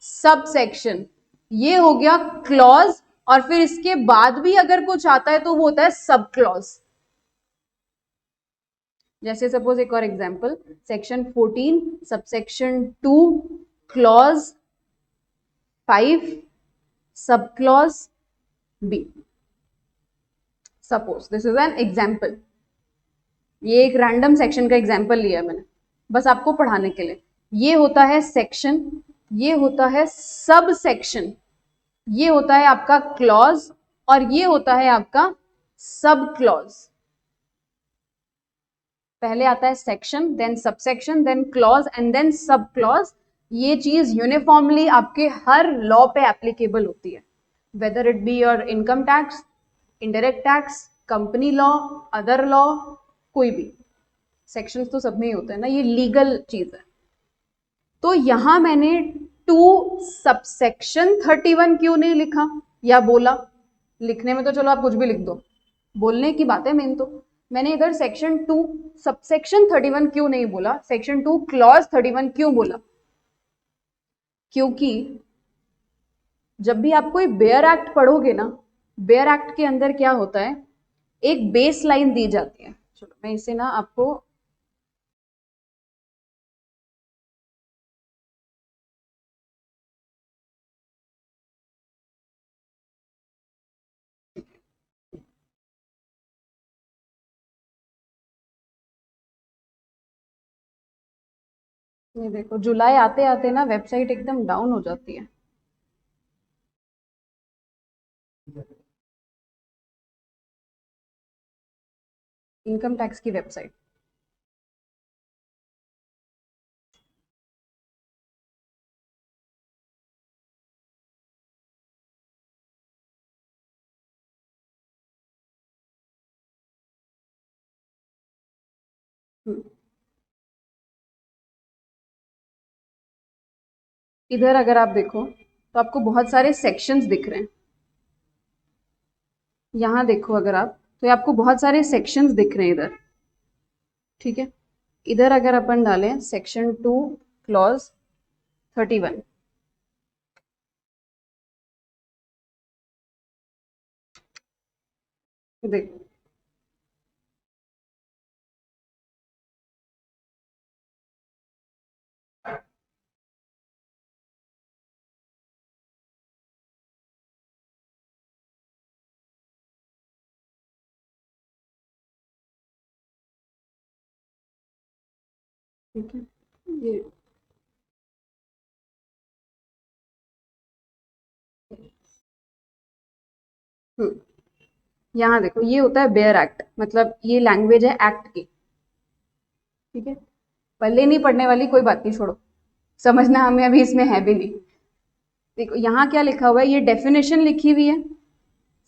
सब सेक्शन, ये हो गया क्लॉज, और फिर इसके बाद भी अगर कुछ आता है तो वो होता है सब क्लॉज। जैसे सपोज एक और example, section 14 subsection 2 clause 5 sub clause B. Suppose this is an example, ये एक रैंडम सेक्शन का एग्जांपल लिया मैंने बस आपको पढ़ाने के लिए। ये होता है सेक्शन, ये होता है सब सेक्शन, ये होता है आपका क्लॉज, और ये होता है आपका सब क्लॉज। पहले आता है section, then subsection, then clause and then sub clause. ये चीज यूनिफॉर्मली आपके हर लॉ पे एप्लीकेबल होती है, whether it be your income tax, indirect tax, company law, other law, कोई भी सेक्शंस तो सब में ही होते हैं ना, ये लीगल चीज है। तो यहां मैंने टू सबसेक्शन 31 क्यों नहीं लिखा या बोला? लिखने में तो चलो आप कुछ भी लिख दो, बोलने की बात है मेन। तो मैंने इधर सेक्शन 2 सबसेक्शन 31 क्यों नहीं बोला, सेक्शन 2 क्लॉज 31 क्यों बोला? क्योंकि जब भी आप कोई बेयर एक्ट पढ़ोगे ना, बेयर एक्ट के अंदर क्या होता है, एक बेस लाइन दी जाती है। चलो मैं इसे ना आपको ये देखो, जुलाई आते आते ना वेबसाइट एकदम डाउन हो जाती है। इनकम टैक्स की वेबसाइट। इधर अगर आप देखो तो आपको बहुत सारे सेक्शंस दिख रहे हैं। यहां देखो अगर आप, तो ये आपको बहुत सारे सेक्शंस दिख रहे हैं इधर, ठीक है। इधर अगर अपन डालें सेक्शन 2 क्लॉज 31, देखो ठीक है ये। यहाँ देखो ये होता है बेयर एक्ट, मतलब ये लैंग्वेज है एक्ट की, ठीक है। पहले नहीं पढ़ने वाली कोई बात नहीं, छोड़ो, समझना हमें अभी इसमें है भी नहीं। देखो यहाँ क्या लिखा हुआ है, ये डेफिनेशन लिखी हुई है।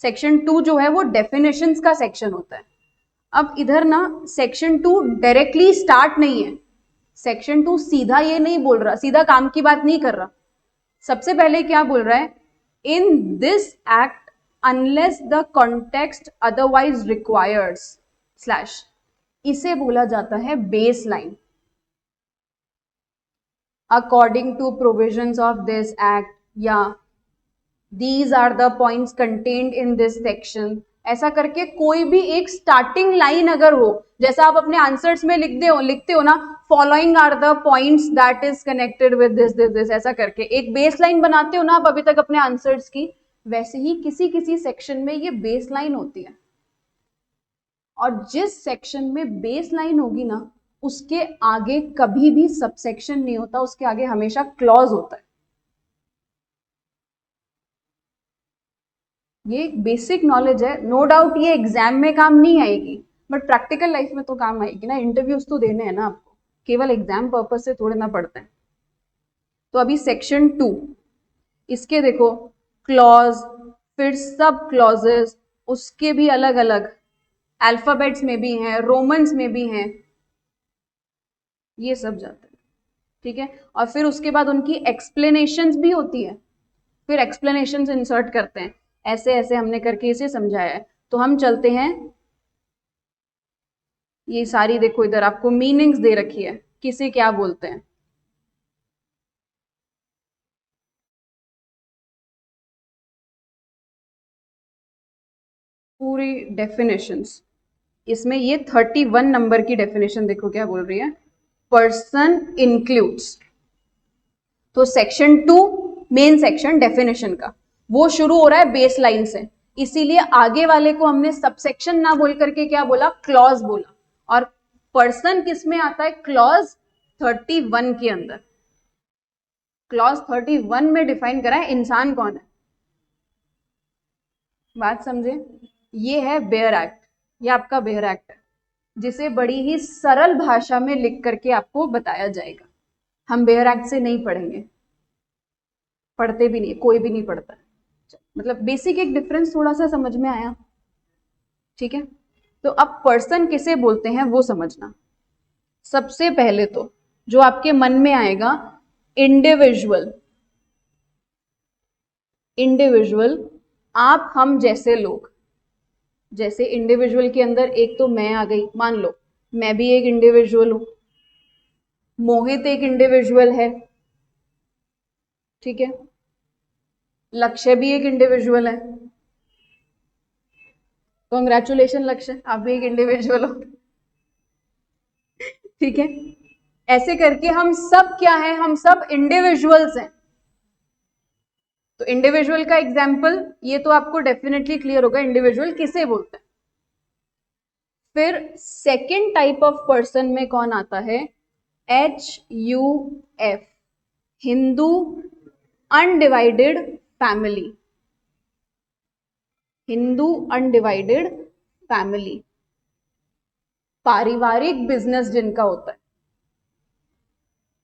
सेक्शन 2 जो है वो डेफिनेशंस का सेक्शन होता है। अब इधर ना सेक्शन 2 डायरेक्टली स्टार्ट नहीं है, सेक्शन 2 सीधा ये नहीं बोल रहा, सीधा काम की बात नहीं कर रहा। सबसे पहले क्या बोल रहा है, in this act unless the context otherwise requires slash, इसे बोला जाता है base line. According to provisions of this act, या these are the points contained in this section, ऐसा करके कोई भी एक स्टार्टिंग लाइन अगर हो, जैसा आप अपने आंसर्स में लिखते हो ना, following are the points that is connected with this this this, ऐसा करके एक बेस लाइन बनाते हो ना आप अभी तक अपने आंसर्स की, वैसे ही किसी किसी सेक्शन में ये बेस लाइन होती है। और जिस सेक्शन में बेस लाइन होगी ना, उसके आगे कभी भी सबसेक्शन नहीं होता, उसके आगे हमेशा क्लॉज होता है। ये एक बेसिक नॉलेज है, नो डाउट ये एग्जाम में काम नहीं आएगी, बट प्रैक्टिकल लाइफ में तो काम आएगी ना, इंटरव्यूज तो देने हैं ना आपको, केवल एग्जाम पर्पज से थोड़े ना पढ़ते हैं। तो अभी सेक्शन 2, इसके देखो क्लॉज, फिर सब क्लॉजेस, उसके भी अलग अलग अल्फाबेट्स में भी हैं, रोमन्स में भी हैं, ये सब जाते हैं, ठीक है। और फिर उसके बाद उनकी एक्सप्लेनेशंस भी होती है, फिर एक्सप्लेनेशंस इंसर्ट करते हैं, ऐसे ऐसे हमने करके इसे समझाया है। तो हम चलते हैं, ये सारी देखो इधर आपको मीनिंग्स दे रखी है, किसे क्या बोलते हैं? पूरी डेफिनेशंस इसमें ये 31 नंबर की डेफिनेशन देखो क्या बोल रही है, पर्सन इंक्लूड्स। तो सेक्शन 2 मेन सेक्शन डेफिनेशन का, वो शुरू हो रहा है बेस लाइन से, इसीलिए आगे वाले को हमने सबसेक्शन ना बोल करके क्या बोला, क्लॉज बोला। और पर्सन किस में आता है, क्लॉज 31 के अंदर। क्लॉज 31 में डिफाइन करा है इंसान कौन है। बात समझे? ये है बेयर एक्ट, ये आपका बेयर एक्ट है, जिसे बड़ी ही सरल भाषा में लिख करके आपको बताया जाएगा। हम बेयर एक्ट से नहीं पढ़ेंगे, पढ़ते भी नहीं, कोई भी नहीं पढ़ता, मतलब बेसिक एक डिफरेंस थोड़ा सा समझ में आया, ठीक है। तो अब पर्सन किसे बोलते हैं वो समझना। सबसे पहले तो जो आपके मन में आएगा, इंडिविजुअल। इंडिविजुअल आप हम जैसे लोग, जैसे इंडिविजुअल के अंदर एक तो मैं आ गई, मान लो मैं भी एक इंडिविजुअल हूं, मोहित एक इंडिविजुअल है, ठीक है, लक्ष्य भी एक इंडिविजुअल है। कॉन्ग्रेचुलेशन लक्ष्य, आप भी एक इंडिविजुअल हो, ठीक है। ऐसे करके हम सब क्या है, हम सब इंडिविजुअल्स हैं। तो इंडिविजुअल का एग्जाम्पल ये तो आपको डेफिनेटली क्लियर होगा, इंडिविजुअल किसे बोलते हैं। फिर सेकेंड टाइप ऑफ पर्सन में कौन आता है, HUF, Hindu undivided family. Hindu undivided family, पारिवारिक बिजनेस जिनका होता है।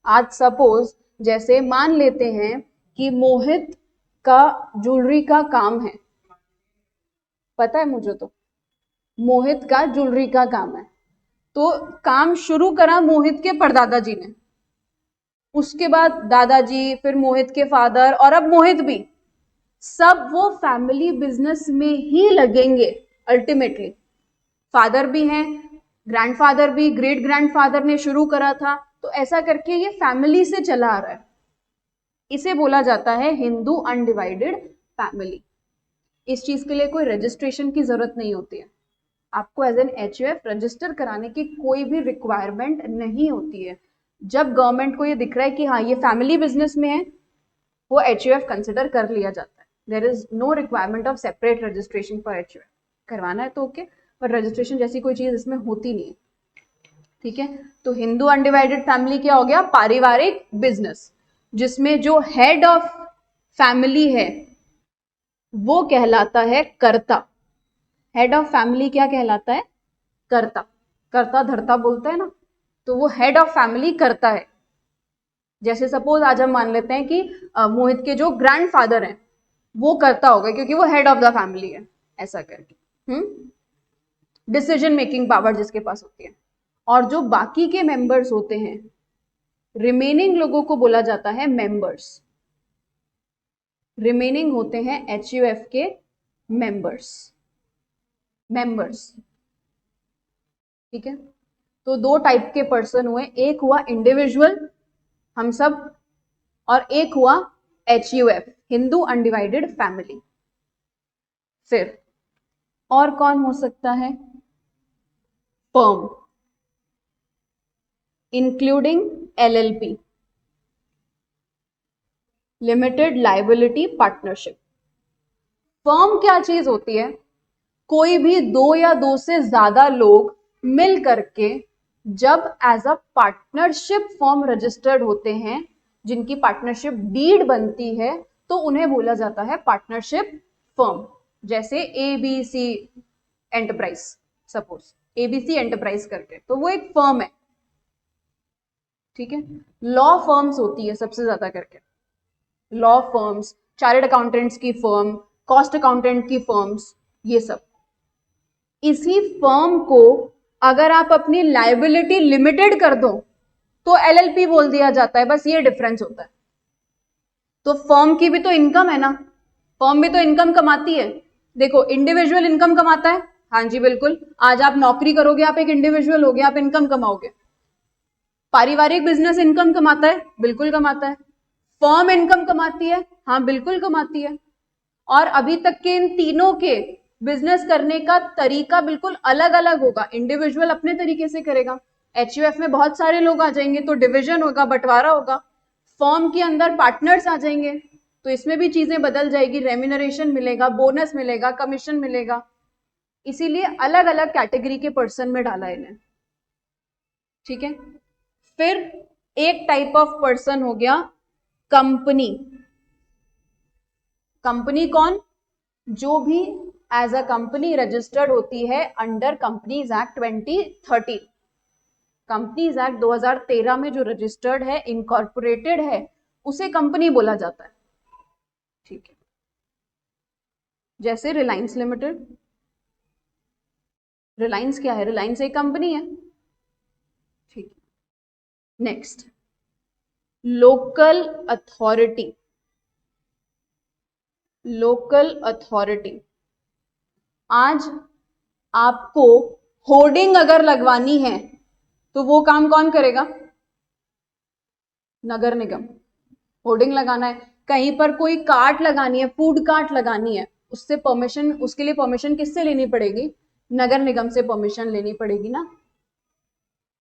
आज सपोज जैसे मान लेते हैं कि मोहित का ज्वेलरी का काम है, पता है मुझे, तो मोहित का ज्वेलरी का काम है, तो काम शुरू करा मोहित के परदादा जी ने, उसके बाद दादाजी, फिर मोहित के फादर, और अब मोहित भी, सब वो फैमिली बिजनेस में ही लगेंगे अल्टीमेटली। फादर भी हैं, ग्रैंडफादर भी, ग्रेट ग्रैंडफादर ने शुरू करा था, तो ऐसा करके ये फैमिली से चला आ रहा है। इसे बोला जाता है हिंदू अनडिवाइडेड फैमिली। इस चीज के लिए कोई रजिस्ट्रेशन की जरूरत नहीं होती है, आपको एज एन HUF रजिस्टर कराने की कोई भी रिक्वायरमेंट नहीं होती है। जब गवर्नमेंट को ये दिख रहा है कि हाँ ये फैमिली बिजनेस में है, वो HUF कंसिडर कर लिया जाता है। There is no requirement of separate registration for HUF। करवाना है तो ओके, पर रजिस्ट्रेशन जैसी कोई चीज इसमें होती नहीं है, ठीक है। तो हिंदू अनडिवाइडेड फैमिली क्या हो गया, पारिवारिक बिजनेस, जिसमें जो हेड ऑफ फैमिली है वो कहलाता है कर्ता। हेड ऑफ फैमिली क्या कहलाता है, कर्ता। कर्ता धर्ता बोलते हैं ना, तो वो हेड ऑफ फैमिली कर्ता है। जैसे सपोज आज हम मान लेते हैं कि मोहित के जो ग्रैंडफादर हैं वो कर्ता हो गए, क्योंकि वो हेड ऑफ द फैमिली है, ऐसा करके। डिसीजन मेकिंग पावर जिसके पास होती है। और जो बाकी के मेंबर्स होते हैं, रिमेनिंग लोगों को बोला जाता है मेंबर्स। रिमेनिंग होते हैं HUF के मेंबर्स। मेंबर्स, ठीक है। तो दो टाइप के पर्सन हुए, एक हुआ इंडिविजुअल हम सब, और एक हुआ HUF हिंदू अनडिवाइडेड फैमिली। फिर और कौन हो सकता है, firm including LLP, limited liability partnership. Firm क्या चीज होती है, कोई भी दो या दो से ज्यादा लोग मिल करके जब as a partnership firm registered होते हैं, जिनकी पार्टनरशिप डीड बनती है, तो उन्हें बोला जाता है पार्टनरशिप फर्म। जैसे ABC enterprise, suppose ABC enterprise करके, तो वो एक फर्म है, ठीक है। लॉ फर्म्स होती है सबसे ज्यादा करके, लॉ फर्म्स, चार्टर्ड अकाउंटेंट्स की फर्म, कॉस्ट अकाउंटेंट की फर्म्स, ये सब। इसी फर्म को अगर आप अपनी लायबिलिटी लिमिटेड कर दो तो LLP बोल दिया जाता है, बस ये डिफरेंस होता है। तो फर्म की भी तो इनकम है ना, फर्म भी तो इनकम कमाती है। देखो इंडिविजुअल इनकम कमाता है, हाँ जी बिल्कुल, आज आप नौकरी करोगे, आप एक इंडिविजुअल हो गए, आप इनकम कमाओगे। पारिवारिक बिजनेस इनकम कमाता है, बिल्कुल कमाता है। फर्म इनकम कमाती है, हाँ बिल्कुल कमाती है। और अभी तक के इन तीनों के बिजनेस करने का तरीका बिल्कुल अलग अलग होगा। इंडिविजुअल अपने तरीके से करेगा, एचयूएफ में बहुत सारे लोग आ जाएंगे तो डिवीजन होगा, बंटवारा होगा। फर्म के अंदर पार्टनर्स आ जाएंगे तो इसमें भी चीजें बदल जाएगी, रेम्यूनरेशन मिलेगा, बोनस मिलेगा, कमीशन मिलेगा। इसीलिए अलग अलग कैटेगरी के पर्सन में डाला इन्हें, ठीक है। फिर एक टाइप ऑफ पर्सन हो गया कंपनी। कंपनी कौन? जो भी एज अ कंपनी रजिस्टर्ड होती है under companies act 2013। Companies act 2013 में जो रजिस्टर्ड है, इनकॉर्पोरेटेड है, उसे कंपनी बोला जाता है, ठीक है। जैसे रिलायंस लिमिटेड, रिलायंस क्या है? रिलायंस एक कंपनी है, ठीक है। Next, local authority. Local authority, आज आपको होर्डिंग अगर लगवानी है तो वो काम कौन करेगा? नगर निगम। होर्डिंग लगाना है, कहीं पर कोई कार्ट लगानी है, फूड कार्ट लगानी है, उससे परमिशन, उसके लिए परमिशन किससे लेनी पड़ेगी? नगर निगम से परमिशन लेनी पड़ेगी ना।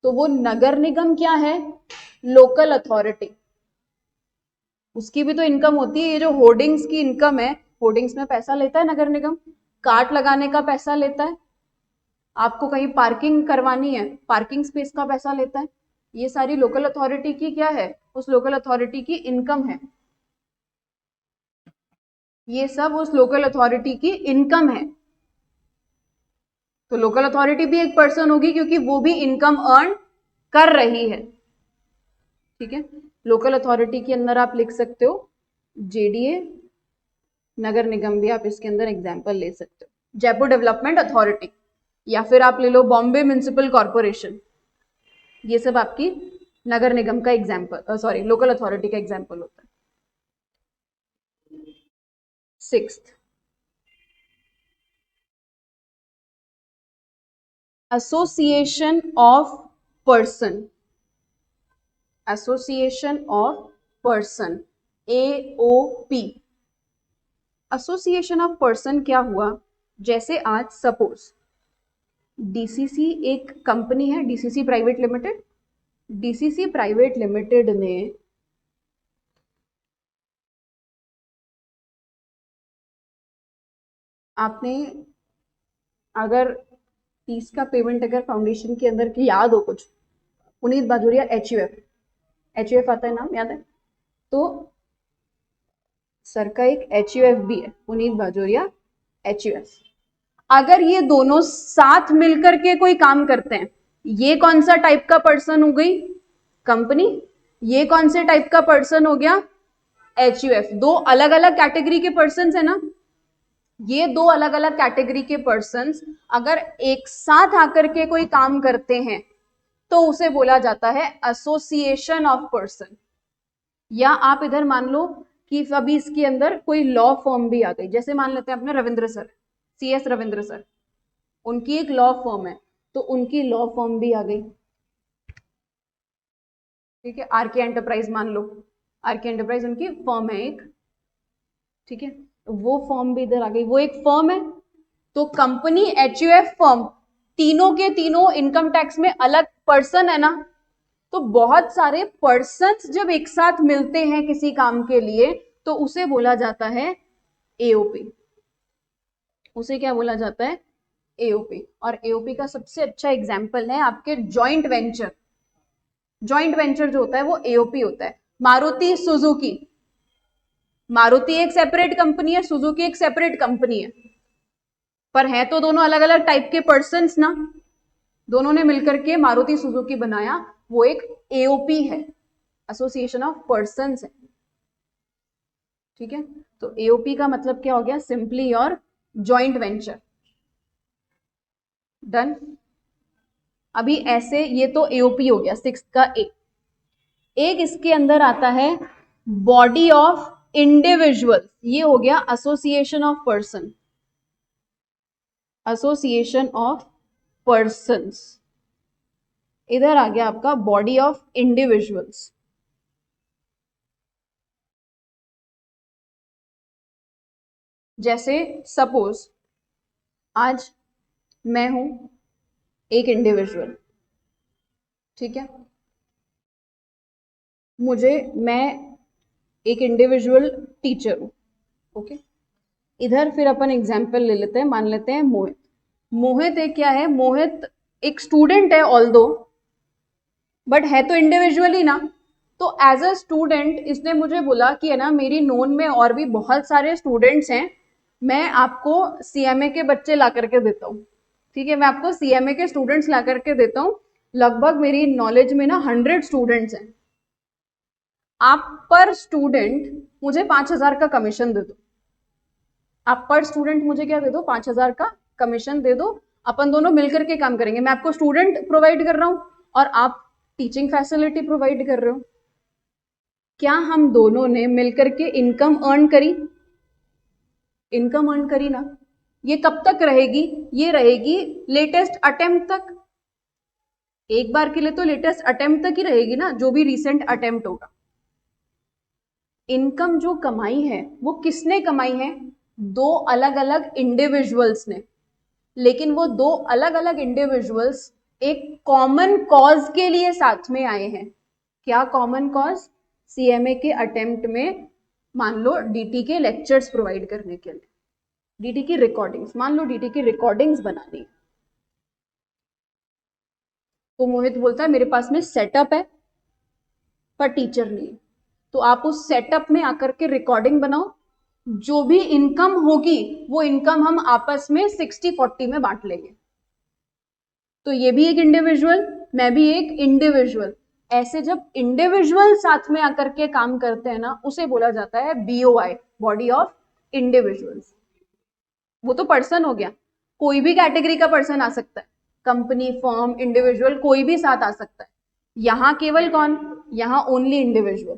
तो वो नगर निगम क्या है? Local authority. उसकी भी तो इनकम होती है, ये जो होर्डिंग्स की इनकम है, होर्डिंग्स में पैसा लेता है नगर निगम, कार्ट लगाने का पैसा लेता है, आपको कहीं पार्किंग करवानी है, पार्किंग स्पेस का पैसा लेता है। ये सारी लोकल अथॉरिटी की क्या है? उस लोकल अथॉरिटी की इनकम है। ये सब उस लोकल अथॉरिटी की इनकम है। तो लोकल अथॉरिटी भी एक पर्सन होगी क्योंकि वो भी इनकम अर्न कर रही है, ठीक है। लोकल अथॉरिटी के अंदर आप लिख सकते हो जेडीए, नगर निगम भी आप इसके अंदर एग्जाम्पल ले सकते हो। जयपुर डेवलपमेंट अथॉरिटी, या फिर आप ले लो बॉम्बे म्युनिसिपल कॉर्पोरेशन, ये सब आपकी नगर निगम का एग्जाम्पल, सॉरी लोकल अथॉरिटी का एग्जाम्पल होता है। Sixth, association of person. Association of person, AOP. Association of person क्या हुआ? जैसे आज सपोज डीसीसी एक कंपनी है, DCC private limited. DCC private limited ने आपने अगर 30 का पेमेंट अगर फाउंडेशन के अंदर की याद हो कुछ, पुनीत बाजोरिया एचयूएफ, एचयूएफ आता है नाम, याद है? तो सर का एक एचयूएफ भी है, पुनीत बाजोरिया एचयूएफ। अगर ये दोनों साथ मिलकर के कोई काम करते हैं, ये कौन सा टाइप का पर्सन हो गई? कंपनी। ये कौन से टाइप का पर्सन हो गया? एचयूएफ। दो अलग अलग कैटेगरी के पर्सन है ना। ये दो अलग अलग कैटेगरी के पर्सन्स अगर एक साथ आकर के कोई काम करते हैं तो उसे बोला जाता है एसोसिएशन ऑफ पर्सन। या आप इधर मान लो कि अभी इसके अंदर कोई लॉ फर्म भी आ गई, जैसे मान लेते हैं अपने Ravindra sir, CS Ravindra sir, उनकी एक लॉ फर्म है, तो उनकी लॉ फर्म भी आ गई, ठीक है। आरके एंटरप्राइज मान लो, आरके एंटरप्राइज उनकी फर्म है एक, ठीक है। वो फर्म भी इधर आ गई, वो एक फर्म है। तो कंपनी, एचयूएफ, फर्म, तीनों के तीनों इनकम टैक्स में अलग पर्सन है ना। तो बहुत सारे पर्सन्स जब एक साथ मिलते हैं किसी काम के लिए तो उसे बोला जाता है एओपी। उसे क्या बोला जाता है? एओपी। और एओपी का सबसे अच्छा एग्जाम्पल है आपके जॉइंट वेंचर। जॉइंट वेंचर जो होता है वो एओपी होता है। मारुति सुजुकी, मारुति एक सेपरेट कंपनी है, सुजुकी एक सेपरेट कंपनी है, पर है तो दोनों अलग अलग टाइप के पर्सन्स ना। दोनों ने मिलकर के मारुति सुजुकी बनाया, वो एक एओपी है, एसोसिएशन ऑफ पर्सन्स है, ठीक है। तो एओपी का मतलब क्या हो गया? सिंपली और जॉइंट वेंचर। डन। अभी ऐसे ये तो एओपी हो गया, सिक्स्थ का एक इसके अंदर आता है बॉडी ऑफ इंडिविजुअल, ये हो गया association of person. Association of persons, इधर आ गया आपका बॉडी ऑफ इंडिविजुअल्स। जैसे सपोज आज मैं हूं एक इंडिविजुअल, ठीक है, मैं एक इंडिविजुअल टीचर हूं, ओके। इधर फिर अपन एग्जाम्पल ले लेते हैं, मान लेते हैं मोहित। मोहित एक क्या है, मोहित एक स्टूडेंट है ऑल्दो, बट है तो इंडिविजुअल ही ना। तो एज अ स्टूडेंट इसने मुझे बोला कि है ना, मेरी नोन में और भी बहुत सारे स्टूडेंट्स हैं, मैं आपको सीएमए के बच्चे ला करके देता हूँ, ठीक है, मैं आपको सीएमए के स्टूडेंट्स ला करके देता हूँ। लगभग मेरी नॉलेज में ना 100 स्टूडेंट्स हैं। आप पर स्टूडेंट मुझे 5,000 का कमीशन दे दो। आप पर स्टूडेंट मुझे क्या दे दो, 5,000 का कमीशन दे दो। अपन दोनों मिलकर के काम करेंगे। मैं आपको स्टूडेंट प्रोवाइड कर रहा हूं और आप टीचिंग फैसिलिटी प्रोवाइड कर रहे हो। क्या हम दोनों ने मिलकर के इनकम अर्न करी? इनकम अर्न करी ना। ये कब तक रहेगी? ये रहेगी लेटेस्ट अटेम्प्ट तक। एक बार के लिए तो लेटेस्ट अटेम्प्ट तक ही रहेगी ना, जो भी रिसेंट अटेम्प्ट होगा। इनकम जो कमाई है वो किसने कमाई है? दो अलग अलग इंडिविजुअल्स ने। लेकिन वो दो अलग अलग इंडिविजुअल्स एक कॉमन कॉज के लिए साथ में आए हैं। क्या कॉमन कॉज? सीएमए के अटेम्प्ट में मान लो डीटी के लेक्चर्स प्रोवाइड करने के लिए, डीटी की रिकॉर्डिंग्स, मान लो डीटी की रिकॉर्डिंग्स बनानी। तो मोहित बोलता है मेरे पास में सेटअप है पर टीचर नहीं है। तो आप उस सेटअप में आकर के रिकॉर्डिंग बनाओ, जो भी इनकम होगी वो इनकम हम आपस में 60-40 में बांट लेंगे। तो ये भी एक इंडिविजुअल, मैं भी एक इंडिविजुअल। ऐसे जब इंडिविजुअल साथ में आकर के काम करते हैं ना, उसे बोला जाता है बीओआई, बॉडी ऑफ इंडिविजुअल्स। वो तो पर्सन हो गया, कोई भी कैटेगरी का पर्सन आ सकता है, कंपनी, फर्म, इंडिविजुअल, कोई भी साथ आ सकता है। यहां केवल कौन? यहां ओनली इंडिविजुअल।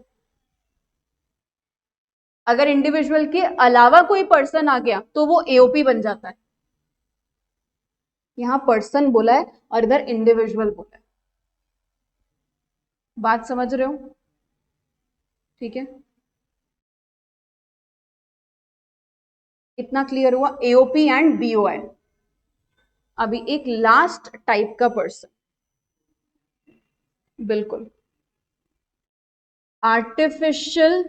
अगर इंडिविजुअल के अलावा कोई पर्सन आ गया तो वो एओपी बन जाता है। यहां पर्सन बोला है और इधर इंडिविजुअल बोला है। बात समझ रहे हो? ठीक है, इतना क्लियर हुआ एओपी एंड बीओआई। अभी एक लास्ट टाइप का पर्सन, बिल्कुल, artificial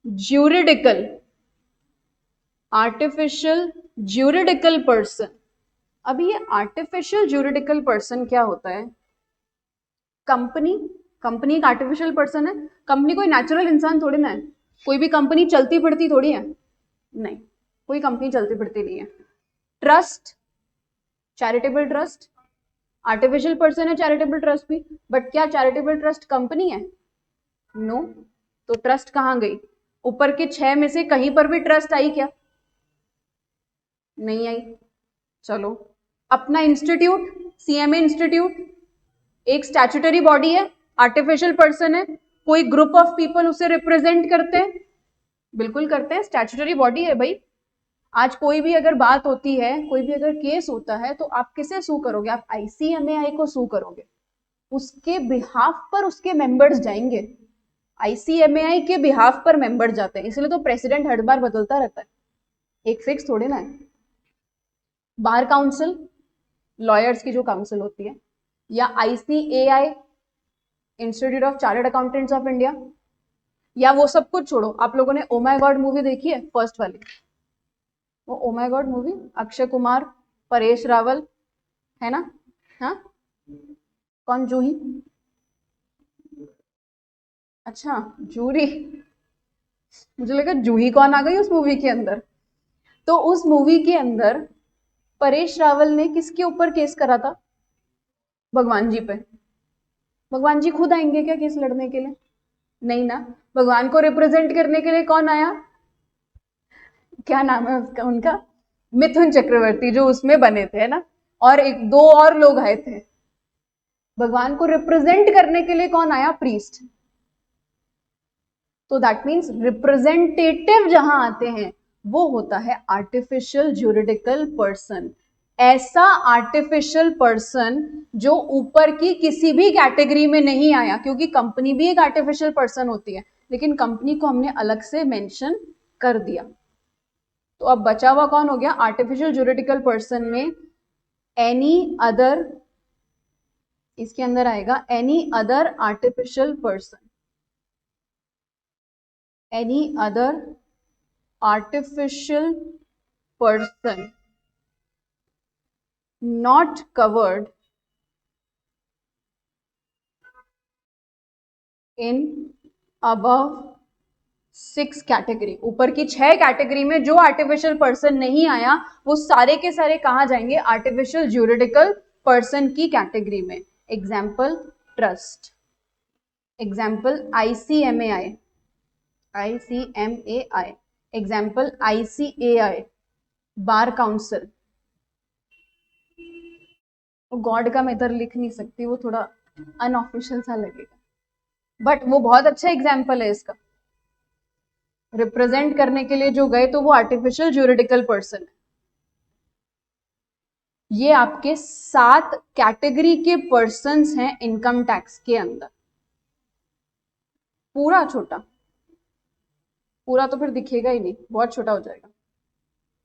juridical, artificial juridical person. अभी ये आर्टिफिशियल ज्यूरिडिकल पर्सन क्या होता है? कंपनी, कंपनी एक आर्टिफिशियल पर्सन है। कंपनी कोई नेचुरल इंसान थोड़ी ना है। कोई भी कंपनी चलती फिरती थोड़ी है, नहीं, कोई कंपनी चलती फिरती नहीं है। Trust, charitable trust, artificial person है चैरिटेबल ट्रस्ट भी, बट क्या चैरिटेबल ट्रस्ट कंपनी है? नो। तो ट्रस्ट कहां गई? ऊपर के 6 में से कहीं पर भी ट्रस्ट आई क्या? नहीं आई। चलो, अपना इंस्टीट्यूट, सीएमए इंस्टीट्यूट, एक स्टैट्यूटरी बॉडी है, आर्टिफिशियल पर्सन है, कोई ग्रुप ऑफ पीपल उसे रिप्रेजेंट करते हैं, बिल्कुल करते हैं, स्टैट्यूटरी बॉडी है भाई। आज कोई भी अगर बात होती है, कोई भी अगर केस होता है, तो आप किसे सू करोगे? आप आईसीएमएआई को सू करोगे। उसके बिहाफ पर उसके मेंबर्स जाएंगे, आईसीएमएआई के बिहाफ पर मेंबर जाते हैं। इसलिए तो प्रेसिडेंट हर बार बदलता रहता है, एक फिक्स थोड़ी ना है। बार काउंसिल, लॉयर्स की जो काउंसिल होती है, या ICAI, institute of chartered accountants of India, या वो सब कुछ छोड़ो। आप लोगों ने ओ माय गॉड मूवी देखी है, फर्स्ट वाली? वो oh my God movie, Akshay Kumar, Paresh Rawal, है ना? हाँ, कौन? जूही? अच्छा, जूरी। मुझे लगा जूही कौन आ गई उस मूवी के अंदर। तो उस मूवी के अंदर परेश रावल ने किसके ऊपर केस करा था? भगवान जी पे। भगवान जी खुद आएंगे क्या केस लड़ने के लिए? नहीं ना। भगवान को रिप्रेजेंट करने के लिए कौन आया? क्या नाम है उसका, उनका? मिथुन चक्रवर्ती, जो उसमें बने थे, है ना? और एक दो और लोग आए थे। भगवान को रिप्रेजेंट करने के लिए कौन आया? प्रीस्ट। तो दैट मीन्स रिप्रेजेंटेटिव जहां आते हैं वो होता है आर्टिफिशियल ज्यूरिडिकल पर्सन। ऐसा आर्टिफिशियल पर्सन जो ऊपर की किसी भी कैटेगरी में नहीं आया, क्योंकि कंपनी भी एक आर्टिफिशियल पर्सन होती है, लेकिन कंपनी को हमने अलग से मेंशन कर दिया। तो अब बचा हुआ कौन हो गया? आर्टिफिशियल ज्यूरिडिकल पर्सन में एनी अदर, इसके अंदर आएगा any other artificial person, any other artificial person not covered in above 6 category. ऊपर की 6 कैटेगरी में जो आर्टिफिशियल पर्सन नहीं आया वो सारे के सारे कहाँ जाएंगे? आर्टिफिशियल ज्यूरिडिकल पर्सन की कैटेगरी में। Example trust, example ICMAI, ICMAI, example ICAI, bar council. God का मैं इधर लिख नहीं सकती, वो थोड़ा अनऑफिशियल सा लगेगा, बट वो बहुत अच्छा एग्जाम्पल है इसका। रिप्रेजेंट करने के लिए जो गए तो वो आर्टिफिशियल ज्यूरिडिकल पर्सन है। ये आपके 7 कैटेगरी के पर्सन्स हैं इनकम टैक्स के अंदर। पूरा छोटा, पूरा तो फिर दिखेगा ही नहीं, बहुत छोटा हो जाएगा।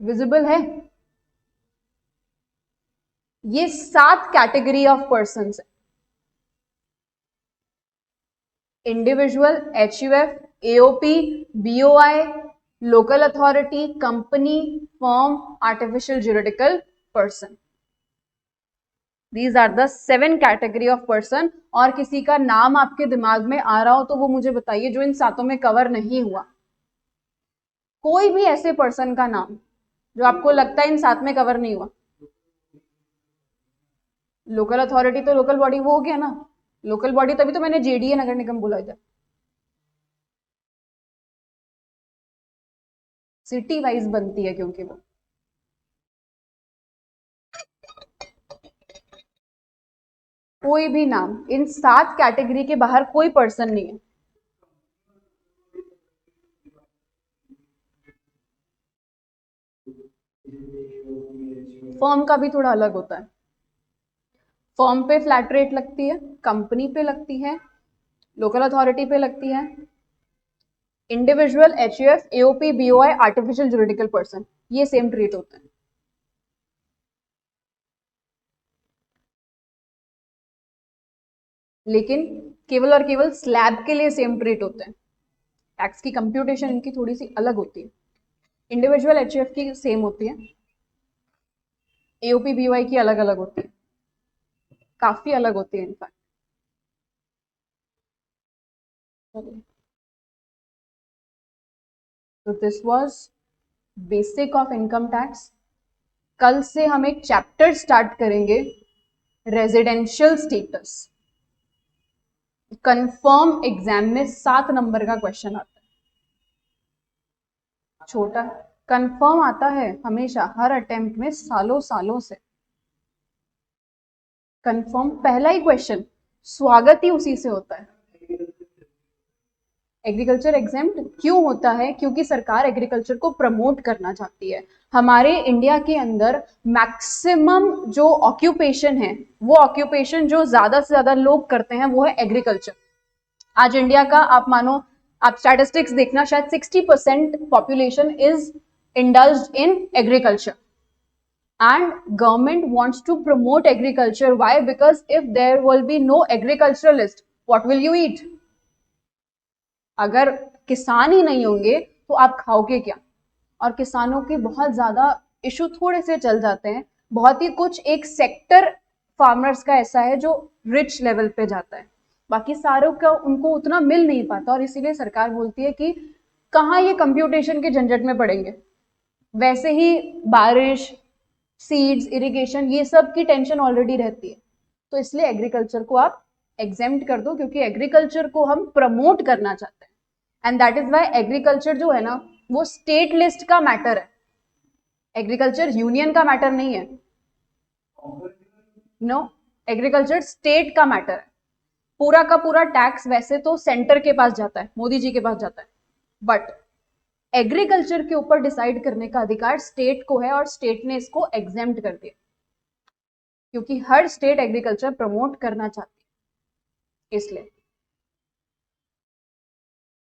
विजिबल है? ये 7 कैटेगरी ऑफ पर्सन्स है। Individual, HUF, AOP, BOI, local authority, company, firm, artificial juridical person. These are the 7 category of person. और किसी का नाम आपके दिमाग में आ रहा हो तो वो मुझे बताइए जो इन 7 में कवर नहीं हुआ। कोई भी ऐसे पर्सन का नाम जो आपको लगता है इन 7 में कवर नहीं हुआ। लोकल अथॉरिटी तो लोकल बॉडी वो हो गया ना, लोकल बॉडी, तभी तो मैंने JDA नगर निगम बोला इधर। सिटी वाइज बनती है क्योंकि वो। कोई भी नाम, इन 7 कैटेगरी के बाहर कोई पर्सन नहीं है। फर्म का भी थोड़ा अलग होता है। फर्म पे फ्लैट रेट लगती है, कंपनी पे लगती है, लोकल अथॉरिटी पे लगती है। Individual, HUF, AOP, BOI, artificial juridical person, ये सेम ट्रीट होते हैं। लेकिन केवल और केवल स्लैब के लिए सेम ट्रीट होते हैं। टैक्स की कंप्यूटेशन इनकी थोड़ी सी अलग होती है। इंडिविजुअल, HUF की सेम होती है, AOP, BOI की अलग अलग होती है, काफी अलग होती है इनफैक्ट। तो this was basic of income tax. कल से हम एक चैप्टर स्टार्ट करेंगे, रेजिडेंशियल स्टेटस। कंफर्म एग्जाम में 7 नंबर का क्वेश्चन आता है। छोटा कंफर्म आता है हमेशा, हर अटेम्प्ट में, सालों सालों से कंफर्म पहला ही क्वेश्चन, स्वागत ही उसी से होता है। एग्रीकल्चर एग्जेम्प्ट क्यों होता है? क्योंकि सरकार एग्रीकल्चर को प्रमोट करना चाहती है। हमारे इंडिया के अंदर मैक्सिमम जो ऑक्यूपेशन है, वो ऑक्यूपेशन जो ज्यादा से ज्यादा लोग करते हैं वो है एग्रीकल्चर। आज इंडिया का आप मानो, आप स्टैटिस्टिक्स देखना, शायद 60% population is indulged in agriculture, and government wants to promote agriculture. Why? Because if there will be no agriculturalist, what will you eat? अगर किसान ही नहीं होंगे तो आप खाओगे क्या? और किसानों के बहुत ज्यादा इशू थोड़े से चल जाते हैं, बहुत ही कुछ एक सेक्टर फार्मर्स का ऐसा है जो रिच लेवल पे जाता है, बाकी सारों का उनको उतना मिल नहीं पाता। और इसीलिए सरकार बोलती है कि कहाँ ये कंप्यूटेशन के झंझट में पड़ेंगे। वैसे ही बारिश, सीड्स, इरिगेशन, ये सब की टेंशन ऑलरेडी रहती है, तो इसलिए एग्रीकल्चर को आप एग्जेम्प्ट कर दो, क्योंकि एग्रीकल्चर को हम प्रमोट करना चाहते हैं। And that is why agriculture जो है ना, वो स्टेट लिस्ट का मैटर है, एग्रीकल्चर यूनियन का मैटर नहीं है। नो, एग्रीकल्चर स्टेट का मैटर है। पूरा का पूरा टैक्स वैसे तो सेंटर के पास जाता है, मोदी जी के पास जाता है, बट एग्रीकल्चर के ऊपर डिसाइड करने का अधिकार स्टेट को है, और स्टेट ने इसको एग्जेम्प्ट कर दिया। क्योंकि हर स्टेट एग्रीकल्चर प्रमोट करना चाहती है इसलिए।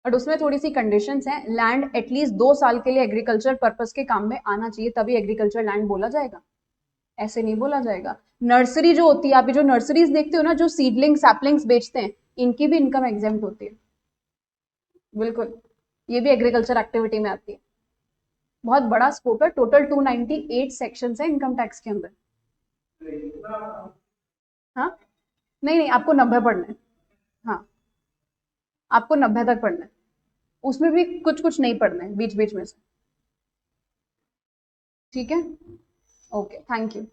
बट उसमें थोड़ी सी कंडीशंस हैं, लैंड एटलीस्ट 2 साल के लिए एग्रीकल्चर पर्पस के काम में आना चाहिए, तभी एग्रीकल्चर लैंड बोला जाएगा, ऐसे नहीं बोला जाएगा। नर्सरी जो होती है, आप जो नर्सरीज देखते हो ना, जो सीडलिंग सैपलिंग्स बेचते हैं, इनकी भी इनकम एग्जेम्प्ट होती है, बिल्कुल, ये भी एग्रीकल्चर एक्टिविटी में आती है। बहुत बड़ा स्कोप है, टोटल 298 सेक्शन है इनकम टैक्स के अंदर। हाँ, नहीं नहीं, आपको 90 पढ़ना है। हाँ, आपको 90 तक पढ़ना है, उसमें भी कुछ कुछ नहीं पढ़ना है बीच बीच में से। ठीक है, ओके, थैंक यू।